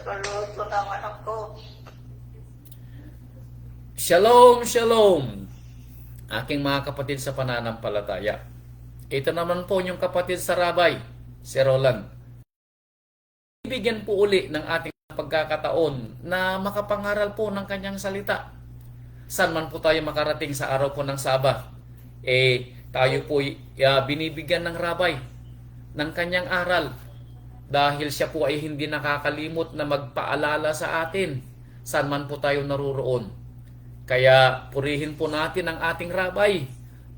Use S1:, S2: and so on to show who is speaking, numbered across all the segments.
S1: Nagluluto ng anak ko.
S2: Shalom, shalom, aking mga kapatid sa pananampalataya. Ito naman po yung kapatid sa Rabay, si Roland. Bibigyan po uli ng ating pagkakataon na makapangaral po ng kanyang salita. Saan man po tayo makarating sa araw po ng Saba, tayo po binibigyan ng Rabay ng kanyang aral dahil siya po ay hindi nakakalimot na magpaalala sa atin saan man po tayo naruroon. Kaya purihin po natin ang ating Rabay,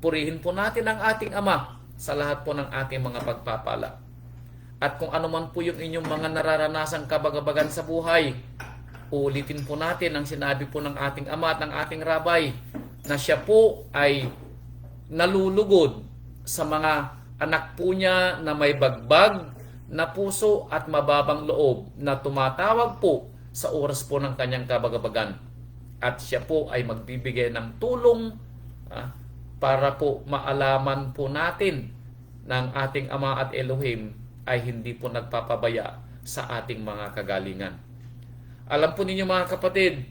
S2: purihin po natin ang ating Ama sa lahat po ng ating mga pagpapala. At kung ano man po yung inyong mga nararanasang kabagabagan sa buhay, ulitin po natin ang sinabi po ng ating Ama at ng ating Rabay na siya po ay nalulugod sa mga anak po niya na may bagbag na puso at mababang loob na tumatawag po sa oras po ng kanyang kabagabagan. At siya po ay magbibigay ng tulong para po maalaman po natin ng ating Ama at Elohim ay hindi po nagpapabaya sa ating mga kagalingan. Alam po ninyo mga kapatid,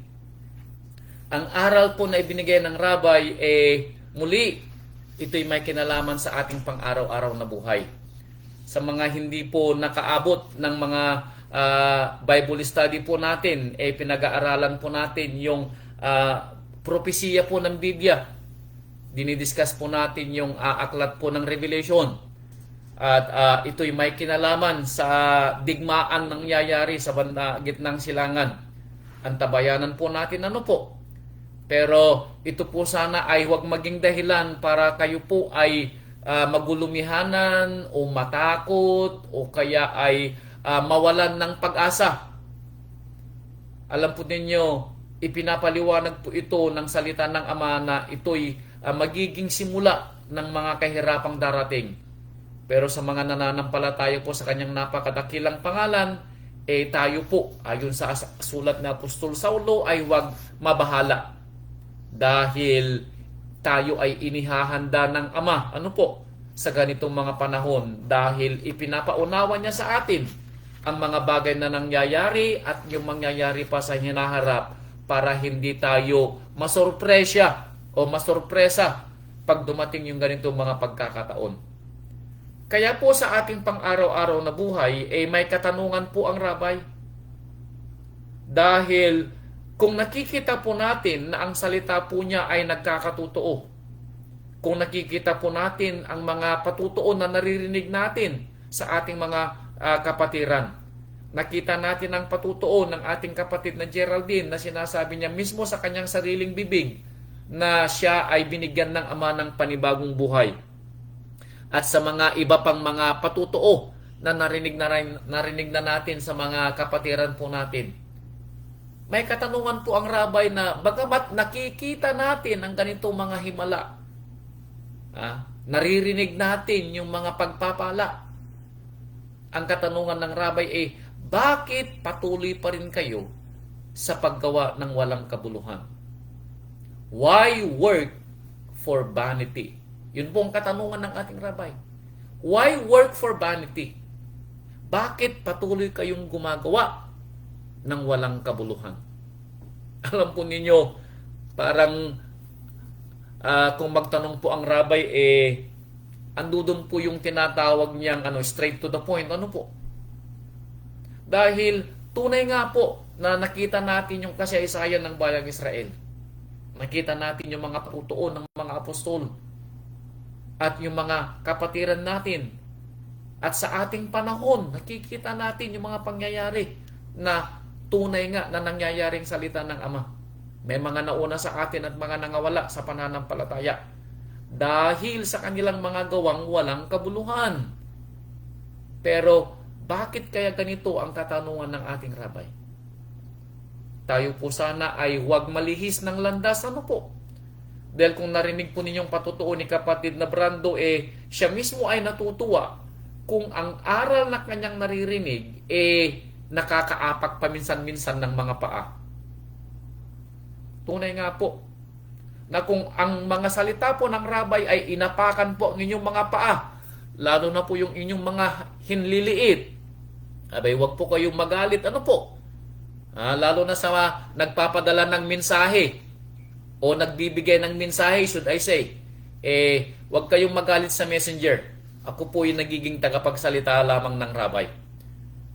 S2: ang aral po na ibinigay ng Rabay muli, ito'y may kinalaman sa ating pang-araw-araw na buhay. Sa mga hindi po nakaabot ng mga Bible study po natin, pinag-aaralan po natin yung propesiya po ng Biblia. Dinidiscuss po natin yung aklat po ng Revelation. At ito'y may kinalaman sa digmaan nangyayari sa gitnang silangan. Antabayanan po natin ano po. Pero ito po sana ay huwag maging dahilan para kayo po ay magulumihanan o matakot o kaya ay mawalan ng pag-asa. Alam po ninyo, ipinapaliwanag po ito ng salita ng Ama na ito'y magiging simula ng mga kahirapang darating. Pero sa mga nananampalataya po sa kanyang napakadakilang pangalan, tayo po, ayon sa sulat ni Apostol Saulo, ay huwag mabahala. Dahil tayo ay inihahanda ng Ama, ano po, sa ganitong mga panahon. Dahil ipinapaunawa niya sa atin ang mga bagay na nangyayari at yung mangyayari pa sa hinaharap para hindi tayo masorpresya o masorpresa pag dumating yung ganitong mga pagkakataon. Kaya po sa ating pang-araw-araw na buhay, may katanungan po ang Rabay. Dahil kung nakikita po natin na ang salita po niya ay nagkakatotoo, kung nakikita po natin ang mga patutuon na naririnig natin sa ating mga kapatiran, nakita natin ang patutuon ng ating kapatid na Geraldine na sinasabi niya mismo sa kanyang sariling bibig na siya ay binigyan ng Ama ng panibagong buhay. At sa mga iba pang mga patutuo na narinig na natin sa mga kapatiran po natin. May katanungan po ang Rabay na bagamat nakikita natin ang ganitong mga himala, naririnig natin yung mga pagpapala. Ang katanungan ng Rabay bakit patuloy pa rin kayo sa paggawa ng walang kabuluhan? Why work for vanity? Yun po ang katanungan ng ating Rabay. Why work for vanity? Bakit patuloy kayong gumagawa ng walang kabuluhan? Alam po ninyo, parang kung magtanong po ang Rabay, andudon po yung tinatawag niyang straight to the point. Ano po? Dahil tunay nga po na nakita natin yung kasaysayan ng bayang Israel. Nakita natin yung mga patutuon ng mga apostol at yung mga kapatiran natin. At sa ating panahon, nakikita natin yung mga pangyayari na tunay nga na nangyayaring salita ng Ama. May mga nauna sa atin at mga nangawala sa pananampalataya dahil sa kanilang mga gawang walang kabuluhan. Pero bakit kaya ganito ang katanungan ng ating Rabay? Tayo po sana ay huwag malihis ng landas. Ano po? Dahil kung narinig po ninyong patutuo ni kapatid na Brando, siya mismo ay natutuwa kung ang aral na kanyang naririnig, nakakaapak paminsan-minsan ng mga paa. Tunay nga po na kung ang mga salita po ng Rabay ay inapakan po ang inyong mga paa, lalo na po yung inyong mga hinliliit, abay, wag po kayong magalit. Ano po? Lalo na sa nagpapadala ng mensahe o nagbibigay ng mensahe, should I say. Huwag kayong magalit sa messenger. Ako po yung nagiging tagapagsalita lamang ng rabay.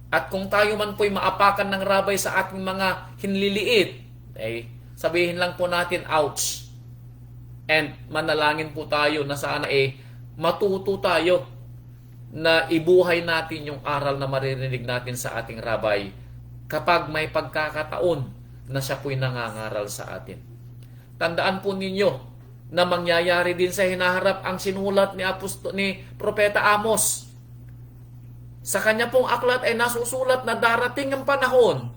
S2: At kung tayo man po'y maapakan ng rabay sa ating mga hinliliit, sabihin lang po natin, ouch. And manalangin po tayo na sana matuto tayo na ibuhay natin yung aral na maririnig natin sa ating rabay kapag may pagkakataon na siya po'y nangangaral sa atin. Tandaan po ninyo na mangyayari din sa hinaharap ang sinulat ni Propeta Amos. Sa kanya pong aklat ay nasusulat na darating ang panahon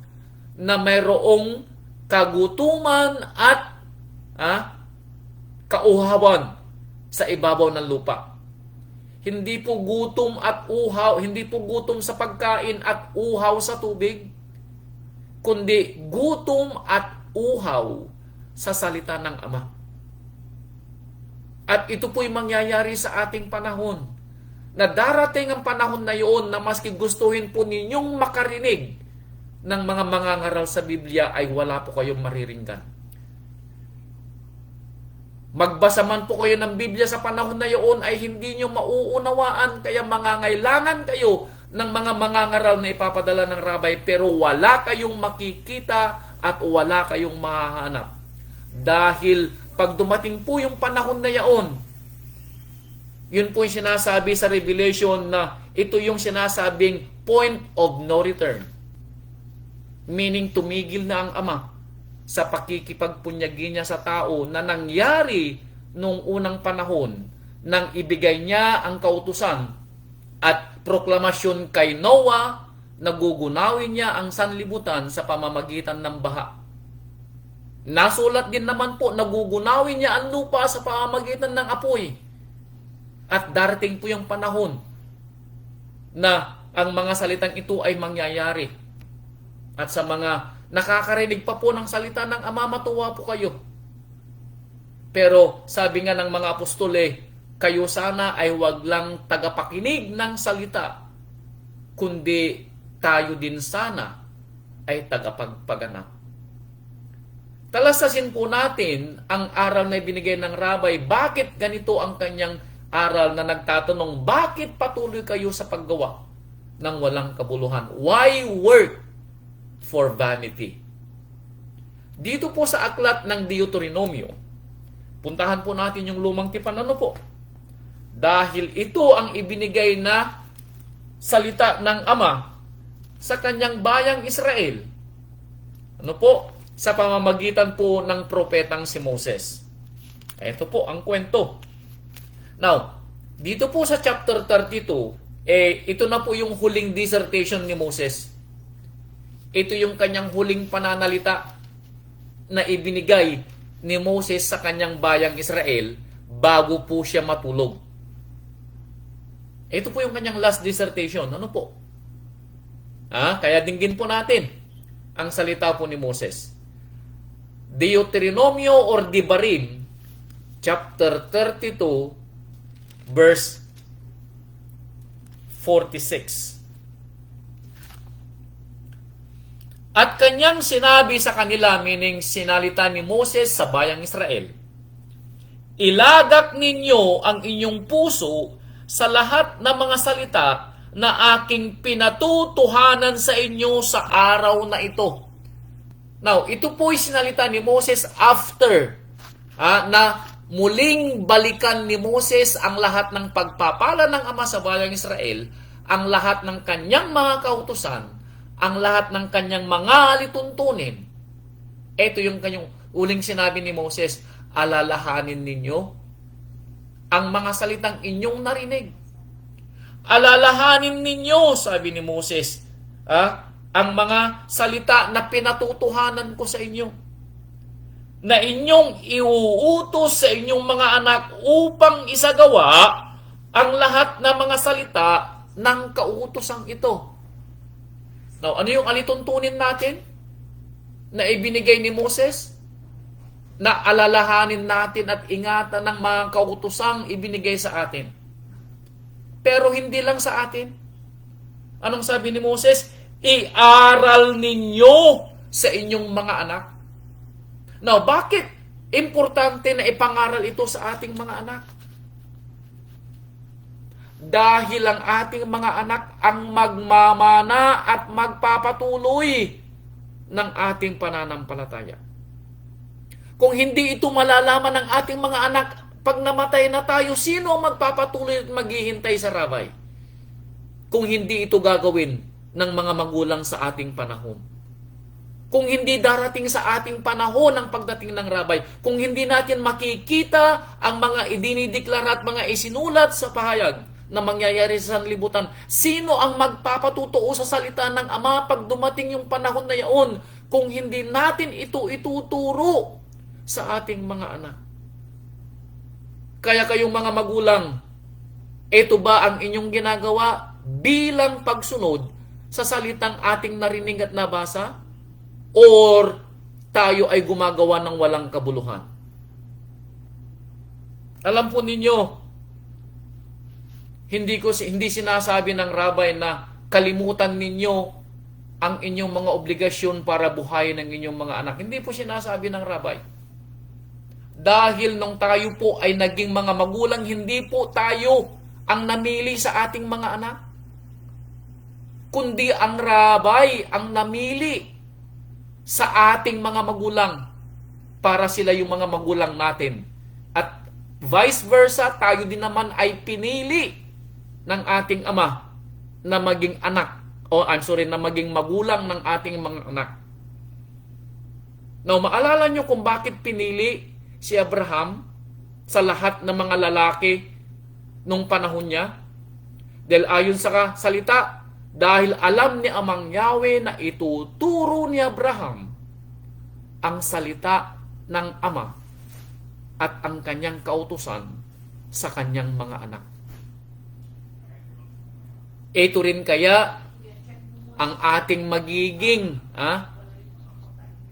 S2: na mayroong kagutuman at kauhawan sa ibabaw ng lupa. Hindi po gutom at uhaw, hindi po gutom sa pagkain at uhaw sa tubig, kundi gutom at uhaw sa salita ng Ama. At ito po'y mangyayari sa ating panahon, na darating ang panahon na yun na maski gustuhin po ninyong makarinig ng mga mangangaral sa Biblia ay wala po kayong mariringgan. Magbasa man po kayo ng Biblia sa panahon na yun ay hindi nyo mauunawaan, kaya mangangailangan kayo ng mga mangangaral na ipapadala ng rabay, pero wala kayong makikita at wala kayong mahahanap. Dahil pag dumating po yung panahon na yun, yun po yung sinasabi sa Revelation na ito yung sinasabing point of no return. Meaning tumigil na ang Ama sa pakikipagpunyagi niya sa tao na nangyari nung unang panahon nang ibigay niya ang kautusan at proklamasyon kay Noah na gugunawin niya ang sanlibutan sa pamamagitan ng baha. Nasulat din naman po, nagugunawin niya ang lupa sa pamamagitan ng apoy. At darating po yung panahon na ang mga salitang ito ay mangyayari. At sa mga nakakarinig pa po ng salita ng Ama, matuwa po kayo. Pero sabi nga ng mga apostol, kayo sana ay wag lang tagapakinig ng salita, kundi tayo din sana ay tagapagpaganap. Talastasin po natin ang aral na ibinigay ng rabay. Bakit ganito ang kanyang aral na nagtatanong, bakit patuloy kayo sa paggawa ng walang kabuluhan? Why work for vanity? Dito po sa aklat ng Deuteronomio, puntahan po natin yung lumang tipan. Ano po? Dahil ito ang ibinigay na salita ng Ama sa kanyang bayang Israel. Ano po? Sa pamamagitan po ng propetang si Moses. Ito po ang kwento. Now, dito po sa chapter 32, ito na po yung huling dissertation ni Moses. Ito yung kanyang huling pananalita na ibinigay ni Moses sa kanyang bayang Israel bago po siya matulog. Ito po yung kanyang last dissertation. Ano po? Kaya dinggin po natin ang salita po ni Moses. Deuteronomio or Devarim, chapter 32, verse 46. At kanyang sinabi sa kanila, meaning sinalita ni Moses sa bayang Israel, ilagak ninyo ang inyong puso sa lahat ng mga salita na aking pinatutuhanan sa inyo sa araw na ito. Now, ito po'y sinalita ni Moses after na muling balikan ni Moses ang lahat ng pagpapala ng Ama sa bayang Israel, ang lahat ng kanyang mga kautusan, ang lahat ng kanyang mga alituntunin. Ito yung kanyang uling sinabi ni Moses, alalahanin ninyo ang mga salitang inyong narinig. Alalahanin ninyo, sabi ni Moses, ang mga salita na pinatutuhanan ko sa inyo, na inyong iuutos sa inyong mga anak upang isagawa ang lahat ng mga salita ng kautosang ito. Now, ano yung alituntunin natin na ibinigay ni Moses? Na alalahanin natin at ingatan ng mga kautosang ibinigay sa atin. Pero hindi lang sa atin. Anong sabi ni Moses? Iaral ninyo sa inyong mga anak? Now, bakit importante na ipangaral ito sa ating mga anak? Dahil ang ating mga anak ang magmamana at magpapatuloy ng ating pananampalataya. Kung hindi ito malalaman ng ating mga anak, pag namatay na tayo, sino ang magpapatuloy at maghihintay sa rabay? Kung hindi ito gagawin ng mga magulang sa ating panahon. Kung hindi darating sa ating panahon ang pagdating ng rabay, kung hindi natin makikita ang mga idinideklara at mga isinulat sa pahayag na mangyayari sa sanlibutan, sino ang magpapatutuo sa salita ng Ama pag dumating yung panahon na yaon kung hindi natin ito ituturo sa ating mga anak? Kaya kayong mga magulang, ito ba ang inyong ginagawa bilang pagsunod sa salitang ating narinig at nabasa? Or tayo ay gumagawa ng walang kabuluhan? Alam po ninyo, hindi sinasabi ng rabay na kalimutan ninyo ang inyong mga obligasyon para buhayin ang inyong mga anak. Hindi po sinasabi ng rabay. Dahil nung tayo po ay naging mga magulang, hindi po tayo ang namili sa ating mga anak, kundi ang rabay ang namili sa ating mga magulang para sila yung mga magulang natin. At vice versa, tayo din naman ay pinili ng ating Ama na maging anak, na maging magulang ng ating mga anak. Now, maalala nyo kung bakit pinili si Abraham sa lahat ng mga lalaki nung panahon niya? Dahil ayon sa salita, dahil alam ni Amang Yahweh na ituturo ni Abraham ang salita ng Ama at ang kanyang kautusan sa kanyang mga anak. Ito rin kaya ang ating magiging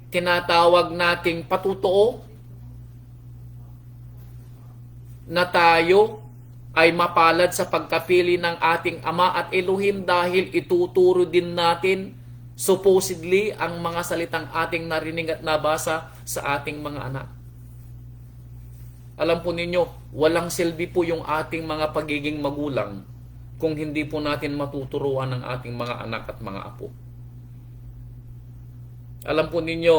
S2: tinatawag nating patutuo na tayo ay mapalad sa pagkapili ng ating Ama at Elohim dahil ituturo din natin supposedly ang mga salitang ating narinig at nabasa sa ating mga anak. Alam po ninyo, walang silbi po yung ating mga pagiging magulang kung hindi po natin matuturuan ng ating mga anak at mga apo. Alam po ninyo,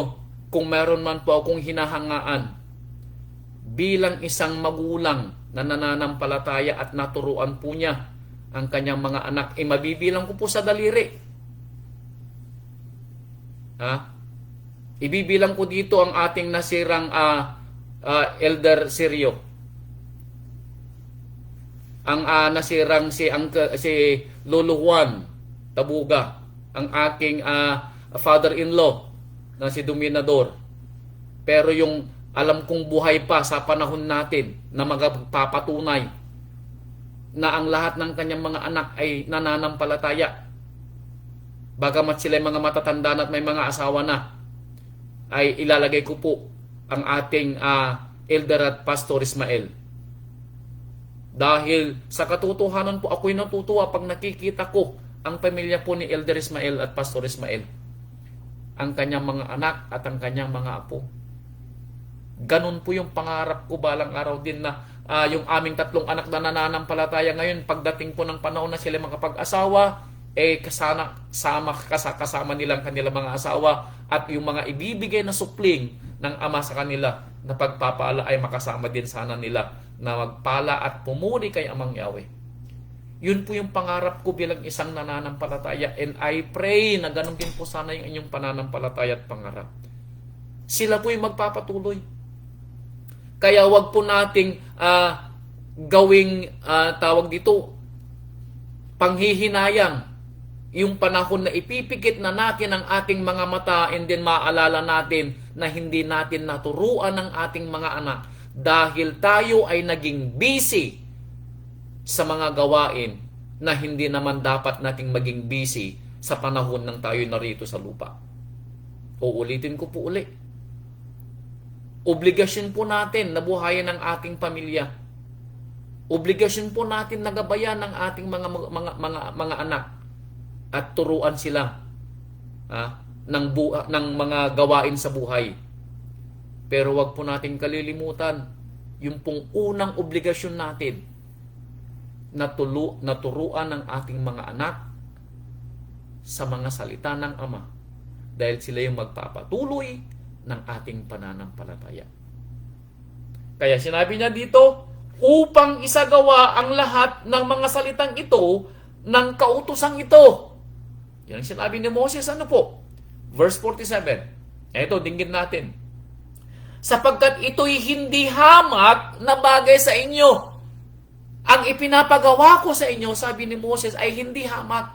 S2: kung meron man po akong hinahangaan bilang isang magulang na nananampalataya at naturuan po niya ang kanyang mga anak, mabibilang ko po sa daliri. Ibibilang ko dito ang ating nasirang Elder Sirio. Ang nasirang si Lolo Juan Tabuga. Ang aking father-in-law na si Dominador. Pero yung alam kong buhay pa sa panahon natin na magpapatunay na ang lahat ng kanyang mga anak ay nananampalataya. Bagamat sila mga matatanda at may mga asawa na, ay ilalagay ko po ang ating Elder at Pastor Ismael. Dahil sa katotohanan po, ako'y natutuwa pag nakikita ko ang pamilya po ni Elder Ismael at Pastor Ismael. Ang kanyang mga anak at ang kanyang mga apo. Ganun po yung pangarap ko balang araw din na yung aming tatlong anak na nananampalataya ngayon, pagdating po ng panahon na sila makapag-asawa, kasama nilang kanilang mga asawa at yung mga ibibigay na supling ng Ama sa kanila na pagpapala ay makasama din sana nila na magpala at pumuri kay Amang Yahweh. Yun po yung pangarap ko bilang isang nananampalataya, and I pray na ganun din po sana yung inyong pananampalataya at pangarap. Sila po yung magpapatuloy. Kaya wag po nating gawing tawag dito panghihinayang yung panahon na ipipikit na natin ang ating mga mata, and then maalala natin na hindi natin naturuan ng ating mga anak dahil tayo ay naging busy sa mga gawain na hindi naman dapat nating maging busy sa panahon ng tayo narito sa lupa. Uulitin ko po uli. Obligasyon po natin na buhayin ang ating pamilya. Obligasyon po natin na gabayan ng ating mga anak at turuan sila ng mga gawain sa buhay. Pero wag po natin kalilimutan yung pong unang obligasyon natin na turuan ng ating mga anak sa mga salita ng Ama dahil sila yung magpapatuloy ng ating pananampalataya. Kaya sinabi niya dito, upang isagawa ang lahat ng mga salitang ito ng kautosang ito. Yan ang sinabi ni Moses, ano po? Verse 47. Ito, dinggin natin. Sapagkat ito'y hindi hamak na bagay sa inyo. Ang ipinapagawa ko sa inyo, sabi ni Moses, ay hindi hamak.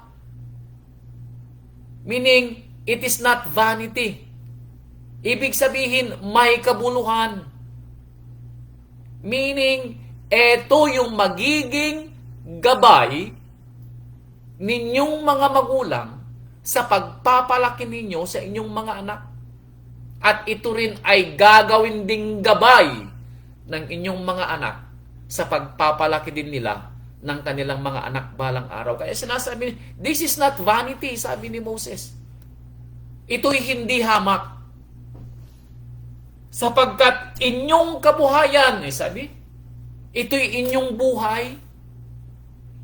S2: Meaning, it is not vanity. Ibig sabihin, may kabuluhan. Meaning, ito yung magiging gabay ninyong mga magulang sa pagpapalaki ninyo sa inyong mga anak. At ito rin ay gagawin ding gabay ng inyong mga anak sa pagpapalaki din nila ng kanilang mga anak balang araw. Kaya sinasabi, this is not vanity, sabi ni Moses. Ito'y hindi hamak. Sapagkat inyong kabuhayan, sabi, ito'y inyong buhay.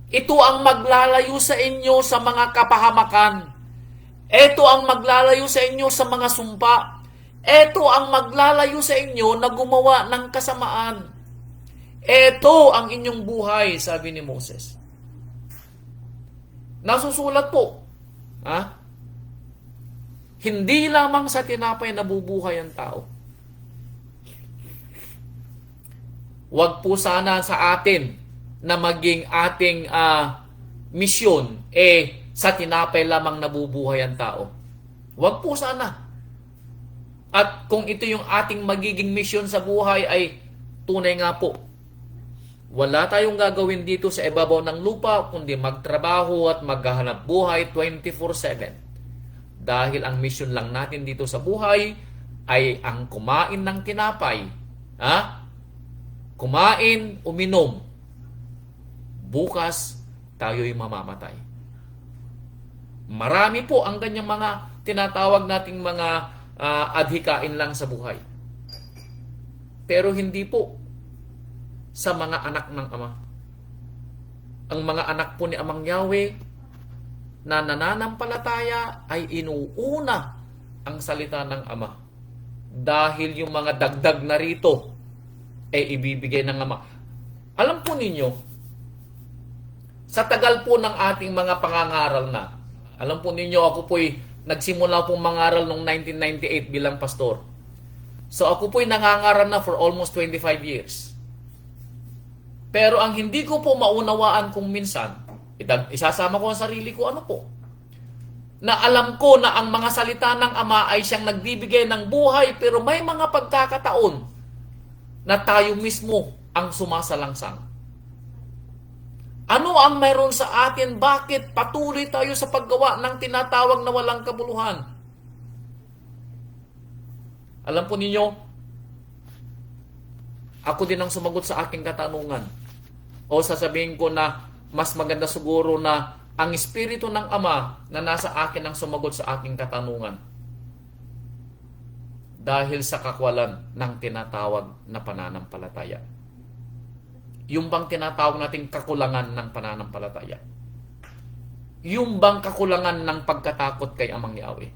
S2: Ito ang maglalayo sa inyo sa mga kapahamakan. Ito ang maglalayo sa inyo sa mga sumpa. Ito ang maglalayo sa inyo na gumawa ng kasamaan. Ito ang inyong buhay, sabi ni Moses. Nasusulat po. Hindi lamang sa tinapay nabubuhay ang tao. Wag po sana sa atin na maging ating misyon sa tinapay lamang nabubuhay ang tao. Wag po sana. At kung ito yung ating magiging misyon sa buhay ay tunay nga po. Wala tayong gagawin dito sa ibabaw ng lupa kundi magtrabaho at maghahanap buhay 24/7. Dahil ang misyon lang natin dito sa buhay ay ang kumain ng tinapay. Kumain, uminom. Bukas, tayo'y mamamatay. Marami po ang ganyang mga tinatawag nating mga adhikain lang sa buhay. Pero hindi po sa mga anak ng Ama. Ang mga anak po ni Amang Yahweh na nananampalataya ay inuuna ang salita ng Ama. Dahil yung mga dagdag na rito ibibigay ng Ama. Alam po ninyo, sa tagal po ng ating mga pangangaral na, alam po ninyo, ako po'y nagsimula pong mangaral noong 1998 bilang pastor. So ako po'y nangangaral na for almost 25 years. Pero ang hindi ko po maunawaan kung minsan, isasama ko ang sarili ko, ano po? Na alam ko na ang mga salita ng Ama ay siyang nagbibigay ng buhay, pero may mga pagkakataon na tayo mismo ang sumasalangsang. Ano ang mayroon sa atin? Bakit patuloy tayo sa paggawa ng tinatawag na walang kabuluhan? Alam po ninyo, ako din ang sumagot sa aking katanungan. O sasabihin ko na mas maganda siguro na ang Espiritu ng Ama na nasa akin ang sumagot sa aking katanungan. Dahil sa kakwalan ng tinatawag na pananampalataya. Yung bang tinatawag nating kakulangan ng pananampalataya? Yung bang kakulangan ng pagkatakot kay Amang Yahweh?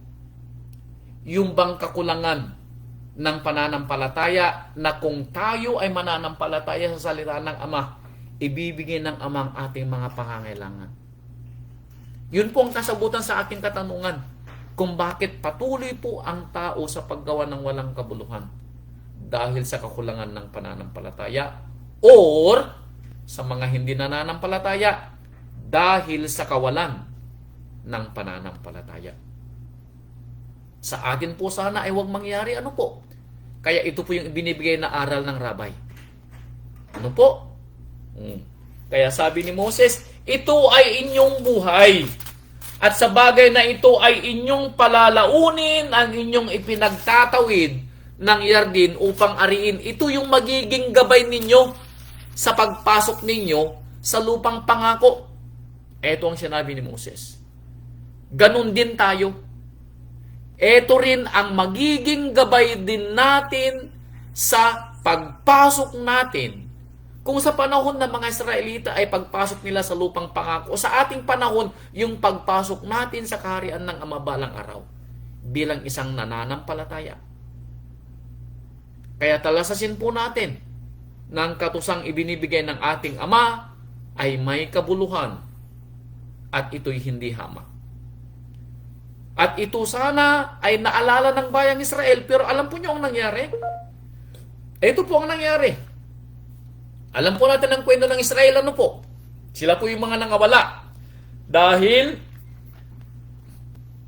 S2: Yung bang kakulangan ng pananampalataya na kung tayo ay mananampalataya sa salita ng Ama, ibibigay ng Ama ang ating mga pangangailangan? Yun po ang kasagutan sa aking katanungan. Kung bakit patuloy po ang tao sa paggawa ng walang kabuluhan dahil sa kakulangan ng pananampalataya or sa mga hindi nananampalataya dahil sa kawalan ng pananampalataya. Sa atin po sana ay huwag mangyari ano po. Kaya ito po yung binibigay na aral ng rabay. Ano po? Kaya sabi ni Moses, ito ay inyong buhay. At sa bagay na ito ay inyong palalaunin ang inyong ipinagtatawid ng yardin upang ariin. Ito yung magiging gabay ninyo sa pagpasok ninyo sa lupang pangako. Ito ang sinabi ni Moses. Ganun din tayo. ito rin ang magiging gabay din natin sa pagpasok natin. Kung sa panahon ng mga Israelita ay pagpasok nila sa lupang pangako, o sa ating panahon, yung pagpasok natin sa kaharian ng Ama balang araw bilang isang nananampalataya. Kaya talasasin po natin ng katusang ibinibigay ng ating Ama ay may kabuluhan at ito'y hindi hamak. At ito sana ay naalala ng bayang Israel, pero alam po niyo ang nangyari? Ito po ang nangyari. Alam po natin ang kwento ng Israel, ano po? Sila po yung mga nangawala. Dahil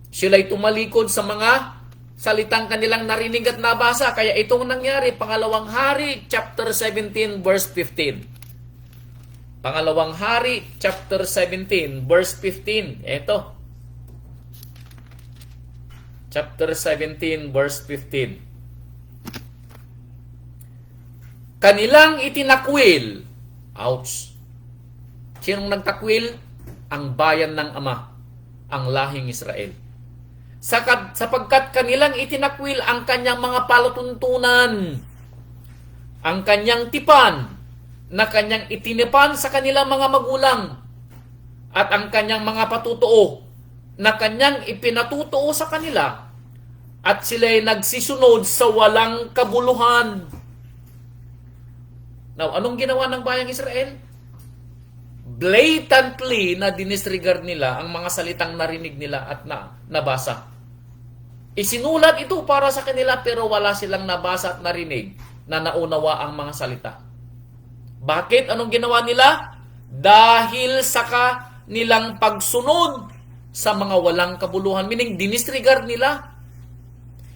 S2: sila'y tumalikod sa mga salitang kanilang narinig at nabasa. Kaya itong nangyari, Pangalawang Hari, chapter 17, verse 15. Pangalawang Hari, chapter 17, verse 15. Ito. Chapter 17, verse 15. Kanilang itinakwil. Ouch. Sinong nagtakwil? Ang bayan ng Ama, ang lahing Israel. Sapagkat kanilang itinakwil ang kanyang mga palatuntunan, ang kanyang tipan, na kanyang itinipan sa kanilang mga magulang, at ang kanyang mga patutuo, na kanyang ipinatutuo sa kanila, at sila'y nagsisunod sa walang kabuluhan. Now, anong ginawa ng bayang Israel? Blatantly na dinisregard nila ang mga salitang narinig nila at nabasa. Isinulat ito para sa kanila pero wala silang nabasa at narinig na naunawa ang mga salita. Bakit? Anong ginawa nila? Dahil sa kanilang pagsunod sa mga walang kabuluhan. Meaning, dinisregard nila.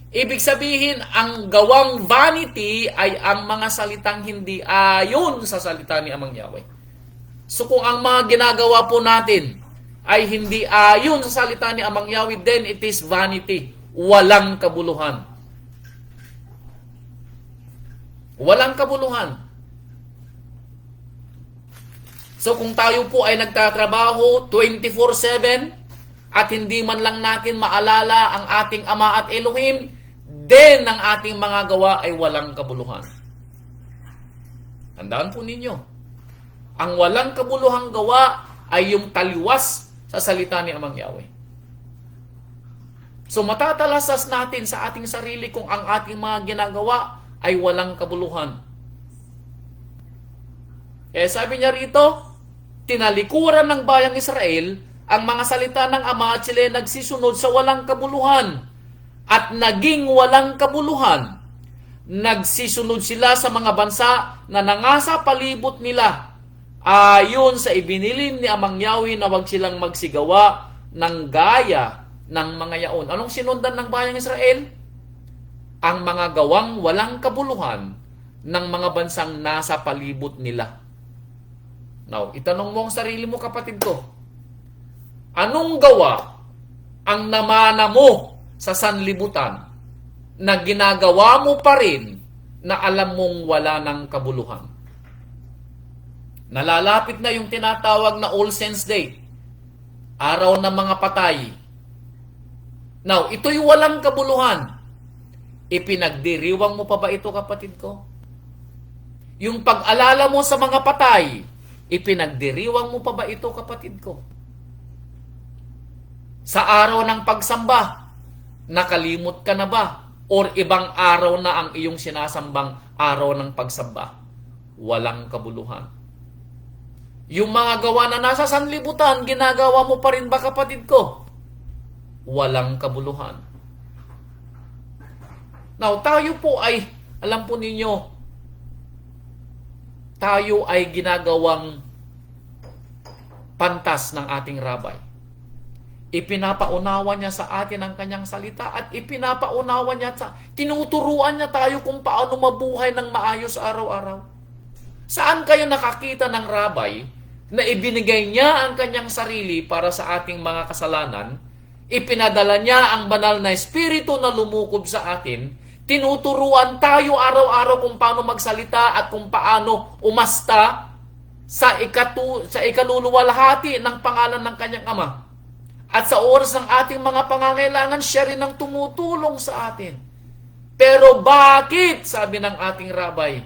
S2: Ibig sabihin, ang gawang vanity ay ang mga salitang hindi ayon sa salita ni Amang Yahweh. So kung ang mga ginagawa po natin ay hindi ayon sa salita ni Amang Yahweh, then it is vanity. Walang kabuluhan. Walang kabuluhan. So kung tayo po ay nagtatrabaho 24/7 at hindi man lang natin maalala ang ating Ama at Elohim, then ang ating mga gawa ay walang kabuluhan. Tandaan po ninyo, ang walang kabuluhang gawa ay yung taliwas sa salita ni Amang Yahweh. So matatalasas natin sa ating sarili kung ang ating mga ginagawa ay walang kabuluhan. Sabi niya rito, tinalikuran ng bayang Israel ang mga salita ng Ama at sila nagsisunod sa walang kabuluhan. At naging walang kabuluhan. Nagsisunod sila sa mga bansa na nangasa palibot nila ayon sa ibinilim ni Amang Yahweh na wag silang magsigawa ng gaya ng mga yaon. Anong sinundan ng bayang Israel? Ang mga gawang walang kabuluhan ng mga bansang nasa palibot nila. Now, itanong mo ang sarili mo, kapatid ko. Anong gawa ang namana mo sa sanlibutan na ginagawa mo pa rin na alam mong wala ng kabuluhan? Nalalapit na yung tinatawag na All Saints Day, araw ng mga patay. Now, ito'y walang kabuluhan. Ipinagdiriwang mo pa ba ito, kapatid ko? Yung pag-alala mo sa mga patay, ipinagdiriwang mo pa ba ito, kapatid ko? Sa araw ng pagsamba, nakalimot ka na ba? Or ibang araw na ang iyong sinasambang araw ng pagsamba? Walang kabuluhan. Yung mga gawa na nasa sanlibutan, ginagawa mo pa rin ba, kapatid ko? Walang kabuluhan. Now, tayo po ay, alam po ninyo, tayo ay ginagawang pantas ng ating rabay. Ipinapaunawa niya sa atin ang kanyang salita at ipinapaunawa niya tinuturuan niya tayo kung paano mabuhay ng maayos araw-araw. Saan kayo nakakita ng rabay na ibinigay niya ang kanyang sarili para sa ating mga kasalanan, ipinadala niya ang banal na espiritu na lumukob sa atin, tinuturuan tayo araw-araw kung paano magsalita at kung paano umasta sa ikaluluwalhati ng pangalan ng kanyang Ama. At sa oras ng ating mga pangangailangan, siya rin ang tumutulong sa atin. Pero bakit, sabi ng ating rabay,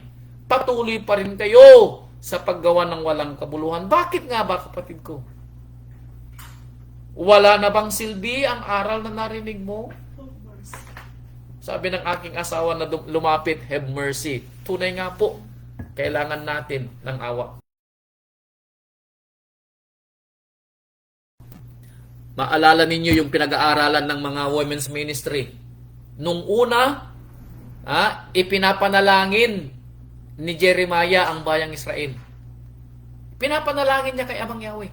S2: patuloy pa rin kayo sa paggawa ng walang kabuluhan? Bakit nga ba, kapatid ko? Wala na bang silbi ang aral na narinig mo? Sabi ng aking asawa na lumapit, have mercy. Tunay nga po, kailangan natin ng awa. Maalala ninyo yung pinag-aaralan ng mga women's ministry. Nung una, ipinapanalangin ni Jeremiah ang bayang Israel. Pinapanalangin niya kay Amang Yahweh.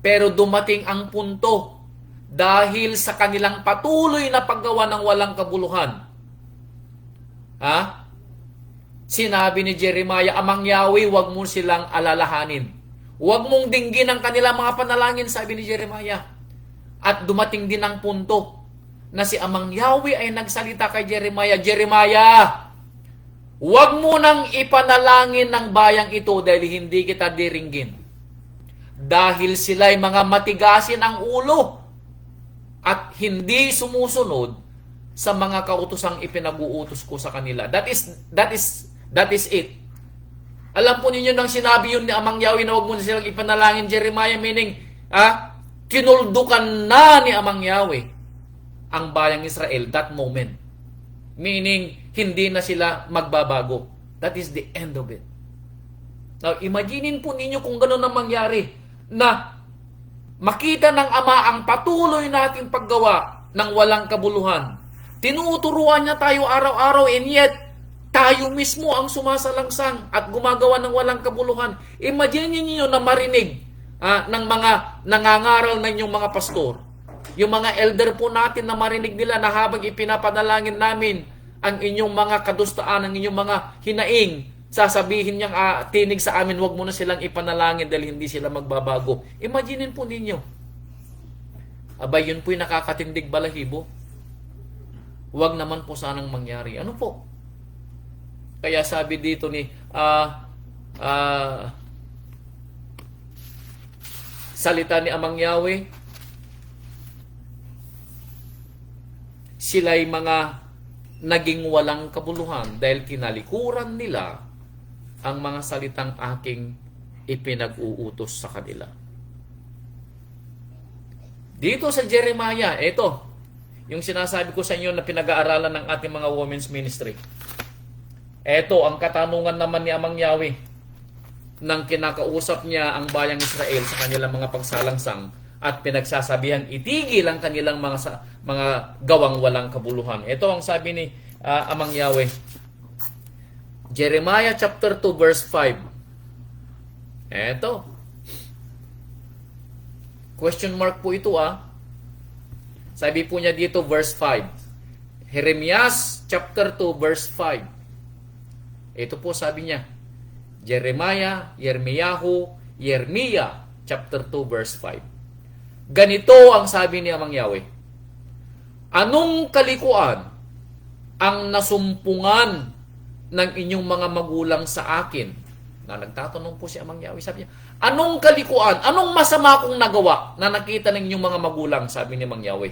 S2: Pero dumating ang punto dahil sa kanilang patuloy na paggawa ng walang kabuluhan. Sinabi ni Jeremiah, Amang Yahweh, huwag mo silang alalahanin. Huwag mong dinggin ang kanilang mga panalangin, sabi ni Jeremiah. At dumating din ang punto na si Amang Yahweh ay nagsalita kay Jeremiah, Jeremiah, huwag mo nang ipanalangin ng bayang ito dahil hindi kita diringgin. Dahil sila'y mga matigasin ang ulo at hindi sumusunod sa mga kautosang ipinag-uutos ko sa kanila. That is it. Alam po ninyo nang sinabi yun ni Amang Yahweh na huwag mo na silang ipanalangin, Jeremiah, meaning, kinuldukan na ni Amang Yahweh ang bayang Israel that moment. Meaning, hindi na sila magbabago. That is the end of it. Now, imaginin po ninyo kung gano'n ang mangyari na makita ng Ama ang patuloy nating paggawa ng walang kabuluhan. Tinuturuan niya tayo araw-araw and yet, tayo mismo ang sumasalangsang at gumagawa ng walang kabuluhan. Imagine niyo na marinig ng mga nangangaral na inyong mga pastor. Yung mga elder po natin na marinig nila na habang ipinapanalangin namin ang inyong mga kadustaan, ang inyong mga hinaing, sasabihin niyang tinig sa amin, huwag mo na silang ipanalangin dahil hindi sila magbabago. Imaginin po ninyo. Abay, yun po'y nakakatindig balahibo. Huwag naman po sanang mangyari. Ano po? Kaya sabi dito ni salita ni Amang Yahweh, sila'y mga naging walang kabuluhan dahil kinalikuran nila ang mga salitang aking ipinag-uutos sa kanila. Dito sa Jeremiah, ito, yung sinasabi ko sa inyo na pinag-aaralan ng ating mga women's ministry. Ito ang katanungan naman ni Amang Yahweh nang kinakausap niya ang bayang Israel sa kanilang mga pagsalangsang at pinagsasabihan itigil ang kanilang mga gawang walang kabuluhan. Ito ang sabi ni Amang Yahweh. Jeremiah chapter 2 verse 5. Ito. Question mark po ito Sabi po niya dito verse 5. Jeremias chapter 2 verse 5. Ito po sabi niya, Jeremiah chapter 2 verse 5. Ganito ang sabi ni Amang Yahweh. Anong kalikuan ang nasumpungan ng inyong mga magulang sa akin? Na nagtatanong po si Amang Yahweh, sabi niya, anong kalikuan, anong masama kong nagawa na nakita ng inyong mga magulang, sabi ni Amang Yahweh,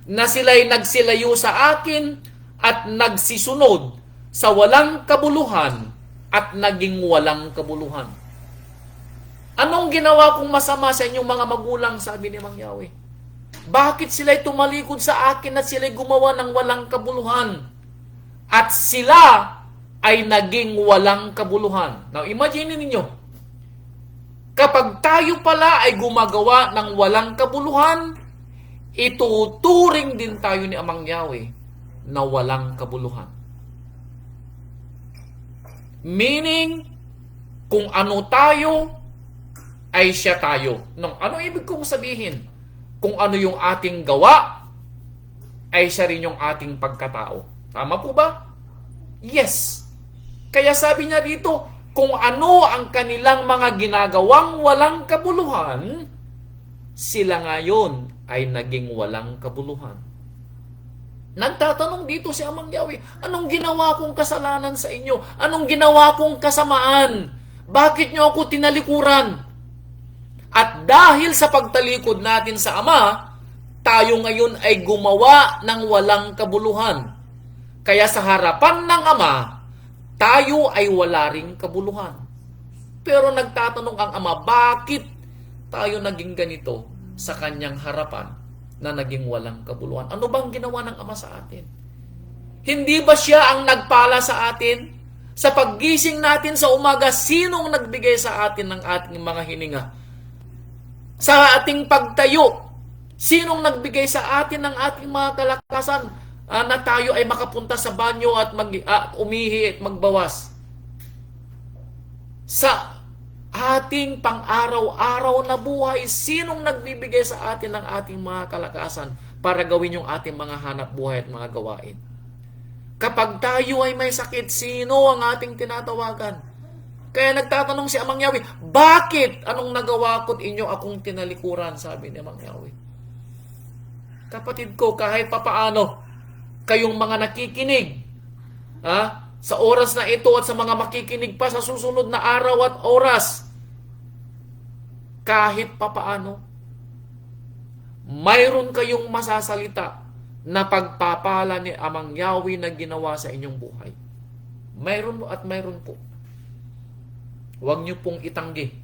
S2: na sila'y nagsilayo sa akin at nagsisunod sa walang kabuluhan at naging walang kabuluhan. Anong ginawa kong masama sa inyong mga magulang, sabi ni Amang Yahweh? Bakit sila'y tumalikod sa akin at sila'y gumawa ng walang kabuluhan? At sila ay naging walang kabuluhan. Now, imagine ninyo, kapag tayo pala ay gumagawa ng walang kabuluhan, ituturing din tayo ni Amang Yahweh na walang kabuluhan. Meaning, kung ano tayo, ay siya tayo. Ano ibig kong sabihin? Kung ano yung ating gawa, ay siya rin yung ating pagkatao. Tama po ba? Yes. Kaya sabi niya dito, kung ano ang kanilang mga ginagawang walang kabuluhan, sila ngayon ay naging walang kabuluhan. Nagtatanong dito si Amang Yahweh, anong ginawa kong kasalanan sa inyo? Anong ginawa kong kasamaan? Bakit niyo ako tinalikuran? At dahil sa pagtalikod natin sa Ama, tayo ngayon ay gumawa ng walang kabuluhan. Kaya sa harapan ng Ama, tayo ay wala ring kabuluhan. Pero nagtatanong ang Ama, bakit tayo naging ganito sa kanyang harapan na naging walang kabuluhan? Ano bang ginawa ng Ama sa atin? Hindi ba siya ang nagpala sa atin? Sa paggising natin sa umaga, sinong nagbigay sa atin ng ating mga hininga? Sa ating pagtayo, sinong nagbigay sa atin ng ating mga kalakasan na tayo ay makapunta sa banyo at umihi at magbawas? Sa ating pang-araw-araw na buhay, sinong nagbibigay sa atin ng ating mga kalakasan para gawin yung ating mga hanap buhay at mga gawain? Kapag tayo ay may sakit, sino ang ating tinatawagan? Kaya nagtatanong si Amang Yahweh, bakit? Anong nagawa ko't inyo akong tinalikuran? Sabi ni Amang Yahweh. Kapatid ko, kahit papaano, kayong mga nakikinig, sa oras na ito at sa mga makikinig pa sa susunod na araw at oras, kahit papaano, mayroon kayong masasalita na pagpapala ni Amang Yahweh na ginawa sa inyong buhay. Mayroon at mayroon po. Huwag niyo pong itanggi.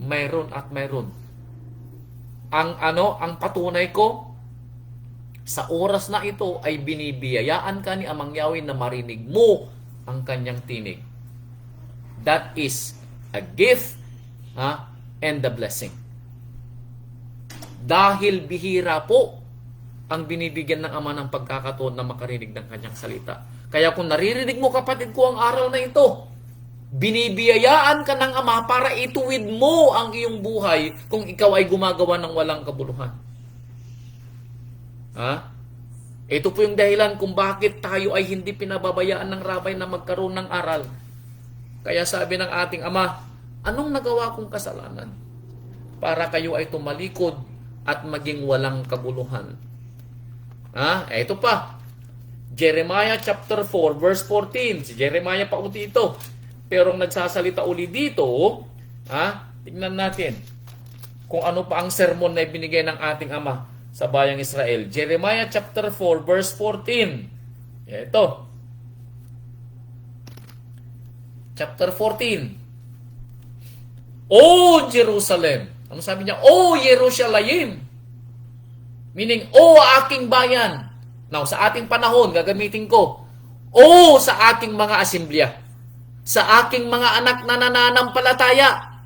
S2: Mayroon at mayroon. Ang patunay ko, sa oras na ito ay binibiyayaan ka ni Amang Yahweh na marinig mo ang kanyang tinig. That is a gift and a blessing. Dahil bihira po ang binibigyan ng Ama ng pagkakataon na makarinig ng kanyang salita. Kaya kung naririnig mo, kapatid ko, ang aral na ito, binibiyayaan ka ng Ama para ituwid mo ang iyong buhay kung ikaw ay gumagawa ng walang kabuluhan. Ito po yung dahilan kung bakit tayo ay hindi pinababayaan ng rabay na magkaroon ng aral. Kaya sabi ng ating Ama, anong nagawa kong kasalanan para kayo ay tumalikod at maging walang kabuluhan? Ito pa. Jeremiah chapter 4 verse 14. Si Jeremiah pa uti ito. Pero ang nagsasalita uli dito, tignan natin kung ano pa ang sermon na ibinigay ng ating Ama sa bayang Israel. Jeremiah chapter 4 verse 14. Ito. Chapter 14. O Jerusalem. Ano sabi niya? O Jerusalem. Meaning, o aking bayan. Now, sa ating panahon, gagamitin ko. O sa aking mga asemblya. Sa aking mga anak na nananampalataya.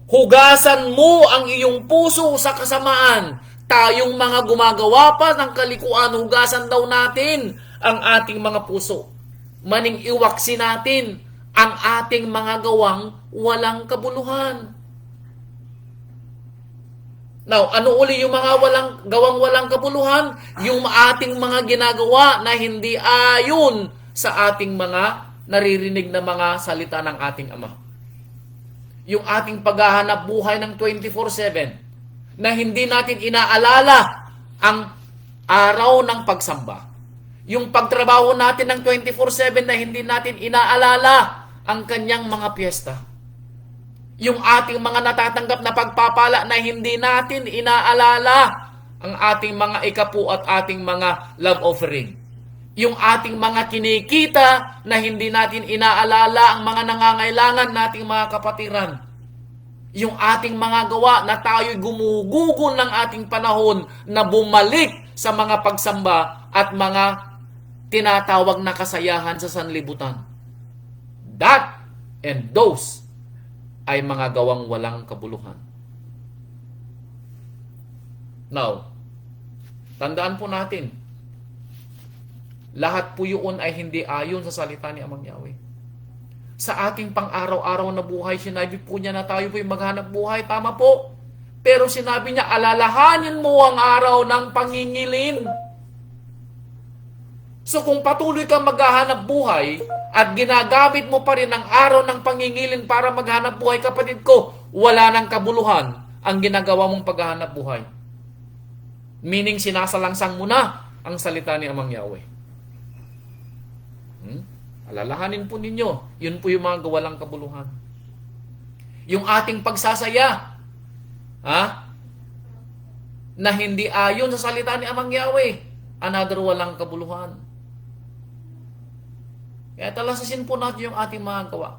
S2: Hugasan mo ang iyong puso sa kasamaan. Tayong mga gumagawa pa ng kalikuan, hugasan daw natin ang ating mga puso. Maning iwaksi natin ang ating mga gawang walang kabuluhan. Now, ano uli yung mga gawang walang kabuluhan? Yung ating mga ginagawa na hindi ayon sa ating mga naririnig na mga salita ng ating Ama. Yung ating paghahanap buhay ng 24/7 na hindi natin inaalala ang araw ng pagsamba. Yung pagtrabaho natin ng 24/7 na hindi natin inaalala ang kanyang mga piyesta. Yung ating mga natatanggap na pagpapala na hindi natin inaalala ang ating mga ikapu at ating mga love offering. Yung ating mga kinikita na hindi natin inaalala ang mga nangangailangan nating mga kapatiran. Yung ating mga gawa na tayo'y gumugugol ng ating panahon na bumalik sa mga pagsamba at mga tinatawag na kasayahan sa sanlibutan. That and those ay mga gawang walang kabuluhan. Now, tandaan po natin, lahat po yun ay hindi ayon sa salita ni Amang Yahweh. Sa ating pang-araw-araw na buhay, sinabi po niya na tayo po'y maghanap buhay. Tama po. Pero sinabi niya, alalahanin mo ang araw ng pangingilin. So kung patuloy kang maghahanap buhay at ginagamit mo pa rin ang araw ng pangingilin para maghanap buhay, kapatid ko, wala nang kabuluhan ang ginagawa mong paghahanap buhay. Meaning sinasalangsang mo na ang salita ni Amang Yahweh. Alalahanin po ninyo, yun po yung mga gawalang kabuluhan. Yung ating pagsasaya, ha? Na hindi ayon sa salita ni Amang Yahweh. Another walang kabuluhan. Kaya talasasin po natin yung ating mga gawa.